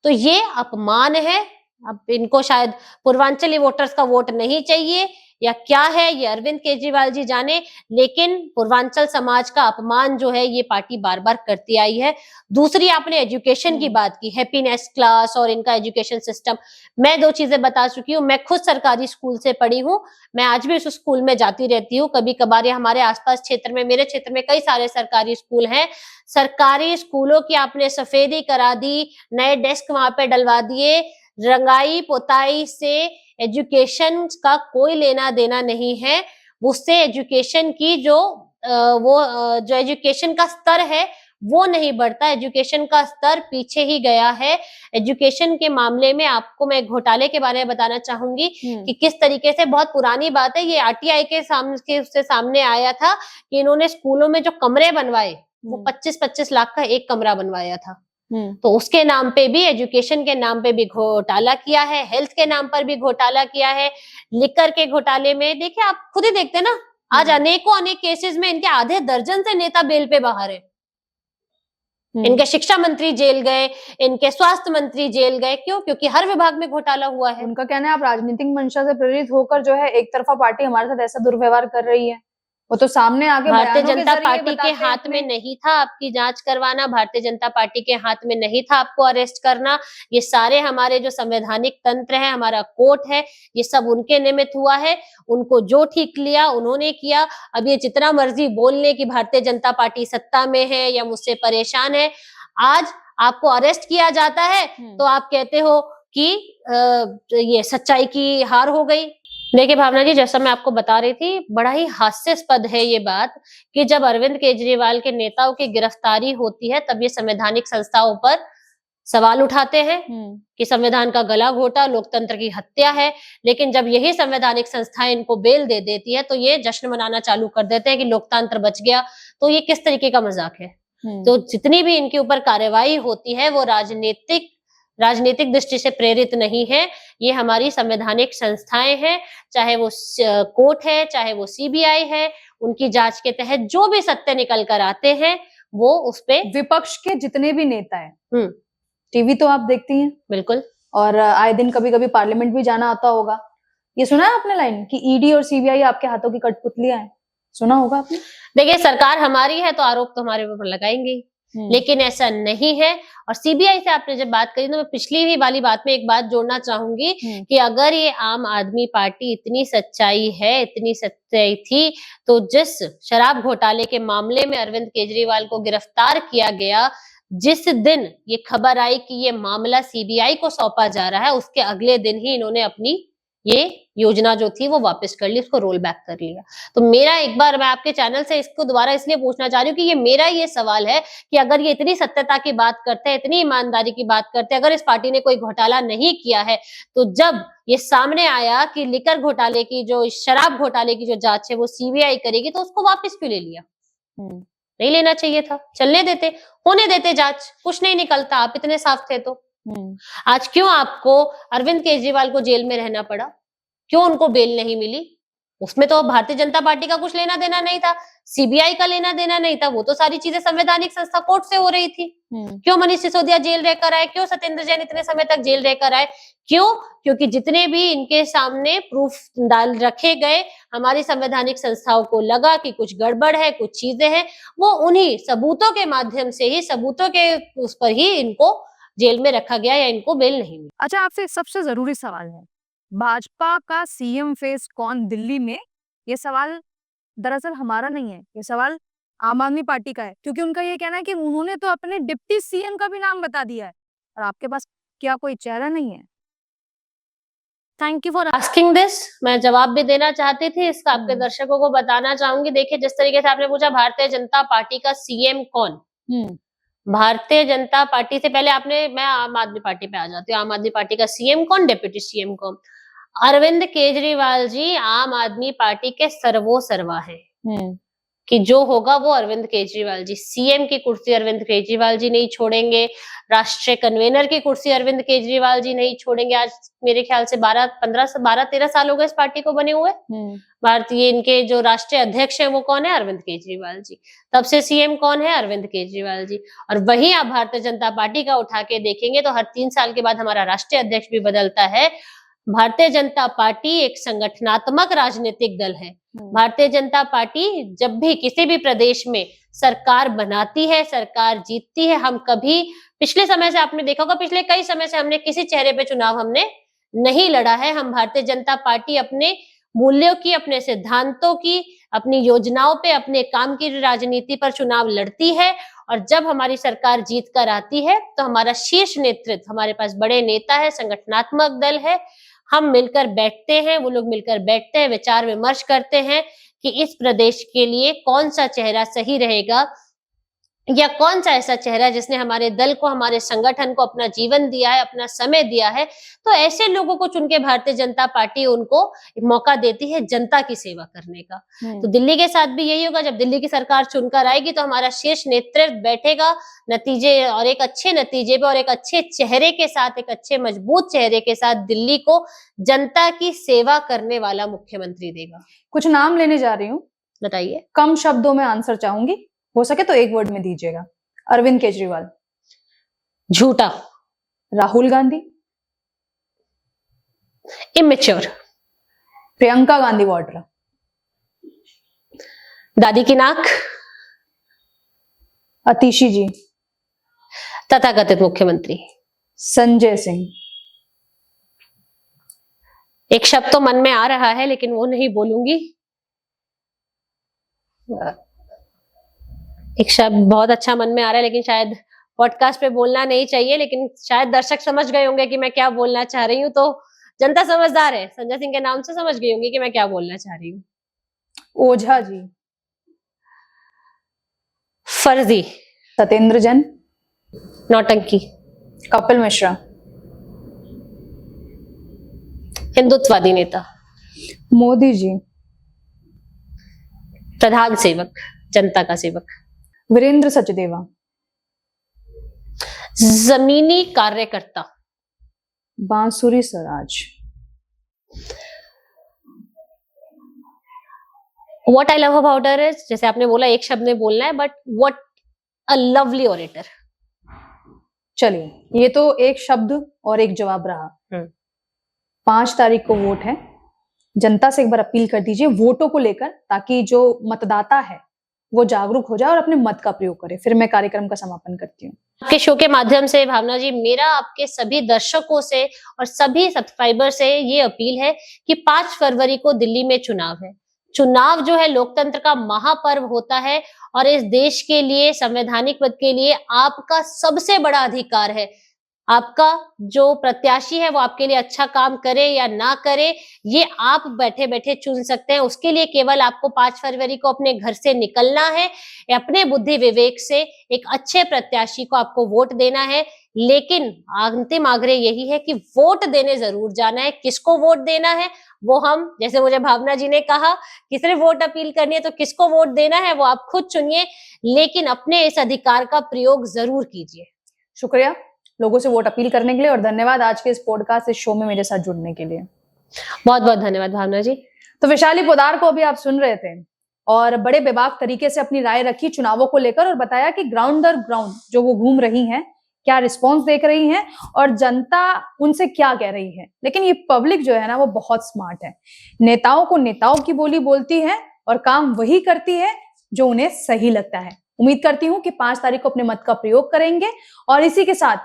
तो ये अपमान है। अब इनको शायद पूर्वांचली वोटर्स का वोट नहीं चाहिए या क्या है, ये अरविंद केजरीवाल जी जाने, लेकिन पूर्वांचल समाज का अपमान जो है ये पार्टी बार बार करती आई है। दूसरी, आपने एजुकेशन की बात की, हैप्पीनेस क्लास और इनका एजुकेशन सिस्टम। मैं 2 चीजें बता चुकी हूँ। मैं खुद सरकारी स्कूल से पढ़ी हूँ, मैं आज भी उस स्कूल में जाती रहती हूँ कभी कभार। हमारे आसपास क्षेत्र में, मेरे क्षेत्र में कई सारे सरकारी स्कूल हैं। सरकारी स्कूलों की आपने सफेदी करा दी, नए डेस्क वहां पे डलवा दिए, रंगाई पोताई से एजुकेशन का कोई लेना देना नहीं है। उससे एजुकेशन की जो एजुकेशन का स्तर है वो नहीं बढ़ता, एजुकेशन का स्तर पीछे ही गया है। एजुकेशन के मामले में आपको मैं घोटाले के बारे में बताना चाहूंगी कि किस तरीके से, बहुत पुरानी बात है, ये आरटीआई के सामने आया था कि इन्होंने स्कूलों में जो कमरे बनवाए वो 25-25 लाख का एक कमरा बनवाया था। तो उसके नाम पे भी, एजुकेशन के नाम पे भी घोटाला किया है, हेल्थ के नाम पर भी घोटाला किया है। लिकर के घोटाले में देखिए, आप खुद ही देखते ना, आज अनेकों अनेक केसेस में इनके आधे दर्जन से नेता बेल पे बाहर है। इनके शिक्षा मंत्री जेल गए, इनके स्वास्थ्य मंत्री जेल गए। क्यों? क्योंकि हर विभाग में घोटाला हुआ है। उनका कहना है आप राजनीतिक मंशा से प्रेरित होकर जो है एक तरफा पार्टी हमारे साथ ऐसा दुर्व्यवहार कर रही है। वो तो सामने आके भारतीय बयानों के जनता जरिए पार्टी के बताते हैं हाथ में अपने। नहीं था आपकी जांच करवाना, भारतीय जनता पार्टी के हाथ में नहीं था आपको अरेस्ट करना। ये सारे हमारे जो संवैधानिक तंत्र है, हमारा कोर्ट है, ये सब उनके निमित्त हुआ है। उनको जो ठीक लिया उन्होंने किया। अब ये जितना मर्जी बोल ले कि भारतीय जनता पार्टी सत्ता में है या मुझसे परेशान है, आज आपको अरेस्ट किया जाता है तो आप कहते हो कि ये सच्चाई की हार हो गई। देखिए भावना जी, जैसा मैं आपको बता रही थी, बड़ा ही हास्यास्पद है ये बात कि जब अरविंद केजरीवाल के नेताओं की गिरफ्तारी होती है तब ये संवैधानिक संस्थाओं पर सवाल उठाते हैं कि संविधान का गला घोटा, लोकतंत्र की हत्या है। लेकिन जब यही संवैधानिक संस्थाएं इनको बेल दे देती है तो ये जश्न मनाना चालू कर देते हैं कि लोकतंत्र बच गया। तो ये किस तरीके का मजाक है? तो जितनी भी इनके ऊपर कार्रवाई होती है वो राजनीतिक दृष्टि से प्रेरित नहीं है। ये हमारी संवैधानिक संस्थाएं हैं, चाहे वो कोर्ट है, चाहे वो सीबीआई है, उनकी जांच के तहत जो भी सत्य निकल कर आते हैं वो उस पे विपक्ष के जितने भी नेता हैं, टीवी तो आप देखती हैं बिल्कुल, और आए दिन कभी कभी पार्लियामेंट भी जाना आता होगा। ये सुना है आपने लाइन कि ईडी और सीबीआई आपके हाथों की कठपुतलियां हैं? सुना होगा आपने। देखिए सरकार हमारी है तो आरोप तो हमारे ऊपर लगाएंगे ही, लेकिन ऐसा नहीं है। और सीबीआई से आपने जब बात करी तो मैं पिछली भी वाली बात में एक बात जोड़ना चाहूंगी कि अगर ये आम आदमी पार्टी इतनी सच्चाई थी तो जिस शराब घोटाले के मामले में अरविंद केजरीवाल को गिरफ्तार किया गया, जिस दिन ये खबर आई कि ये मामला सीबीआई को सौंपा जा रहा है, उसके अगले दिन ही इन्होंने अपनी ये योजना जो थी वो वापस कर ली, उसको रोल बैक कर लिया। तो मेरा एक बार मैं आपके चैनल से इसको दोबारा इसलिए पूछना चाह रही हूँ कि ये मेरा ये सवाल है कि अगर ये इतनी सत्यता की बात करते हैं, इतनी ईमानदारी की बात करते हैं, अगर इस पार्टी ने कोई घोटाला नहीं किया है, तो जब ये सामने आया कि लिकर घोटाले की जो शराब घोटाले की जो जांच है वो सीबीआई करेगी, तो उसको वापस क्यों ले लिया? नहीं लेना चाहिए था, चलने देते, होने देते जांच, कुछ नहीं निकलता। आप इतने साफ थे तो आज क्यों आपको अरविंद केजरीवाल को जेल में रहना पड़ा? क्यों उनको बेल नहीं मिली? उसमें तो भारतीय जनता पार्टी का कुछ लेना देना नहीं था, सीबीआई का लेना देना नहीं था, वो तो सारी चीजें संवैधानिक संस्था कोर्ट से हो रही थी। क्यों मनीष सिसोदिया जेल रहकर आए? क्यों सत्येंद्र जैन इतने समय तक जेल रहकर आए? क्यों? क्योंकि जितने भी इनके सामने प्रूफ डाल रखे गए, हमारी संवैधानिक संस्थाओं को लगा कि कुछ गड़बड़ है, कुछ चीजें हैं, वो उन्हीं सबूतों के माध्यम से ही, सबूतों के उस पर ही इनको जेल में रखा गया या इनको बेल नहीं मिली। अच्छा, आपसे एक सबसे जरूरी सवाल है, भाजपा का सीएम फेस कौन दिल्ली में? ये सवाल दरअसल हमारा नहीं है, ये सवाल आम आदमी पार्टी का है, क्योंकि उनका ये कहना है कि उन्होंने तो अपने डिप्टी सीएम का भी नाम बता दिया है और आपके पास क्या कोई चेहरा नहीं है? Thank you for asking this. मैं जवाब भी देना चाहती थी, इसका आपके दर्शकों को बताना चाहूंगी। देखिए, जिस तरीके से आपने पूछा भारतीय जनता पार्टी का सीएम कौन, भारतीय जनता पार्टी से पहले मैं आम आदमी पार्टी पे आ जाती हूँ। आम आदमी पार्टी का सीएम कौन, डिप्टी सीएम कौन? अरविंद केजरीवाल जी आम आदमी पार्टी के सर्वोसर्वा है कि जो होगा वो अरविंद केजरीवाल जी। सीएम की कुर्सी अरविंद केजरीवाल जी नहीं छोड़ेंगे, राष्ट्रीय कन्वेनर की कुर्सी अरविंद केजरीवाल जी नहीं छोड़ेंगे। आज मेरे ख्याल से 12-13 साल हो गए इस पार्टी को बने हुए। भारतीय इनके जो राष्ट्रीय अध्यक्ष है वो कौन है? अरविंद केजरीवाल जी। तब से सीएम कौन है? अरविंद केजरीवाल जी। और वहीं आप भारतीय जनता पार्टी का उठा के देखेंगे तो हर 3 साल के बाद हमारा राष्ट्रीय अध्यक्ष भी बदलता है। भारतीय जनता पार्टी एक संगठनात्मक राजनीतिक दल है। भारतीय जनता पार्टी जब भी किसी भी प्रदेश में सरकार बनाती है, सरकार जीतती है, हम कभी पिछले समय से आपने देखा होगा, पिछले कई समय से हमने किसी चेहरे पे चुनाव हमने नहीं लड़ा है। हम भारतीय जनता पार्टी अपने मूल्यों की, अपने सिद्धांतों की, अपनी योजनाओं पे, अपने काम की राजनीति पर चुनाव लड़ती है। और जब हमारी सरकार जीत कर आती है तो हमारा शीर्ष नेतृत्व, हमारे पास बड़े नेता है, संगठनात्मक दल है, हम मिलकर बैठते हैं, वो लोग मिलकर बैठते हैं, विचार विमर्श करते हैं कि इस प्रदेश के लिए कौन सा चेहरा सही रहेगा या कौन सा ऐसा चेहरा जिसने हमारे दल को, हमारे संगठन को अपना जीवन दिया है, अपना समय दिया है। तो ऐसे लोगों को चुन के भारतीय जनता पार्टी उनको मौका देती है जनता की सेवा करने का। तो दिल्ली के साथ भी यही होगा। जब दिल्ली की सरकार चुनकर आएगी तो हमारा शीर्ष नेतृत्व बैठेगा नतीजे और एक अच्छे नतीजे पे और एक अच्छे चेहरे के साथ, एक अच्छे मजबूत चेहरे के साथ दिल्ली को जनता की सेवा करने वाला मुख्यमंत्री देगा। कुछ नाम लेने जा रही हूँ, बताइए। कम शब्दों में आंसर चाहूंगी, हो सके तो एक वर्ड में दीजिएगा। अरविंद केजरीवाल। झूठा। राहुल गांधी। इमेच्योर। प्रियंका गांधी वाड्रा। दादी की नाक, अतिशी जी, तथाकथित मुख्यमंत्री। संजय सिंह, एक शब्द तो मन में आ रहा है लेकिन वो नहीं बोलूंगी। एक शब्द बहुत अच्छा मन में आ रहा है लेकिन शायद पॉडकास्ट पे बोलना नहीं चाहिए, लेकिन शायद दर्शक समझ गए होंगे कि मैं क्या बोलना चाह रही हूँ। तो जनता समझदार है, संजय सिंह के नाम से समझ गई होंगी कि मैं क्या बोलना चाह रही हूँ। ओझा जी, फर्जी, सत्येंद्र जैन, नौटंकी, कपिल मिश्रा, हिंदुत्ववादी नेता, मोदी जी, प्रधान सेवक, जनता का सेवक, वीरेंद्र सचदेवा, जमीनी कार्यकर्ता, बांसुरी Swaraj, What I love about her is, जैसे आपने बोला एक शब्द में बोलना है, but what a lovely orator। चलिए, ये तो एक शब्द और एक जवाब रहा। 5 तारीख को वोट है, जनता से एक बार अपील कर दीजिए वोटों को लेकर, ताकि जो मतदाता है वो जागरूक हो जाए और अपने मत का प्रयोग करे। फिर मैं कार्यक्रम का समापन करती हूँ। आपके शो के माध्यम से भावना जी, मेरा आपके सभी दर्शकों से और सभी सब्सक्राइबर से ये अपील है कि 5 फरवरी को दिल्ली में चुनाव है। चुनाव जो है लोकतंत्र का महापर्व होता है और इस देश के लिए, संवैधानिक पद के लिए आपका सबसे बड़ा अधिकार है। आपका जो प्रत्याशी है वो आपके लिए अच्छा काम करे या ना करे, ये आप बैठे बैठे चुन सकते हैं। उसके लिए केवल आपको 5 फरवरी को अपने घर से निकलना है, अपने बुद्धि विवेक से एक अच्छे प्रत्याशी को आपको वोट देना है। लेकिन अंतिम आग्रह यही है कि वोट देने जरूर जाना है। किसको वोट देना है वो हम, जैसे मुझे भावना जी ने कहा कि सिर्फ वोट अपील करनी है, तो किसको वोट देना है वो आप खुद चुनिए, लेकिन अपने इस अधिकार का प्रयोग जरूर कीजिए। शुक्रिया लोगों से वोट अपील करने के लिए, और धन्यवाद आज के इस पॉडकास्ट, इस शो में मेरे साथ जुड़ने के लिए। बहुत बहुत धन्यवाद भावना जी। तो वैशाली पोद्दार को अभी आप सुन रहे थे और बड़े बेबाक तरीके से अपनी राय रखी चुनावों को लेकर, और बताया कि ग्राउंड दर ग्राउंड जो वो घूम रही हैं, क्या रिस्पॉन्स देख रही हैं और जनता उनसे क्या कह रही है। लेकिन ये पब्लिक जो है ना, वो बहुत स्मार्ट है। नेताओं को नेताओं की बोली बोलती है और काम वही करती है जो उन्हें सही लगता है। उम्मीद करती हूं कि 5 तारीख को अपने मत का प्रयोग करेंगे। और इसी के साथ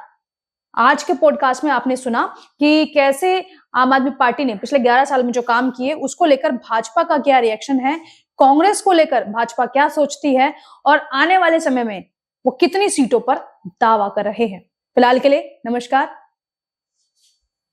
आज के पॉडकास्ट में आपने सुना कि कैसे आम आदमी पार्टी ने पिछले 11 साल में जो काम किए उसको लेकर भाजपा का क्या रिएक्शन है, कांग्रेस को लेकर भाजपा क्या सोचती है और आने वाले समय में वो कितनी सीटों पर दावा कर रहे हैं। फिलहाल के लिए नमस्कार।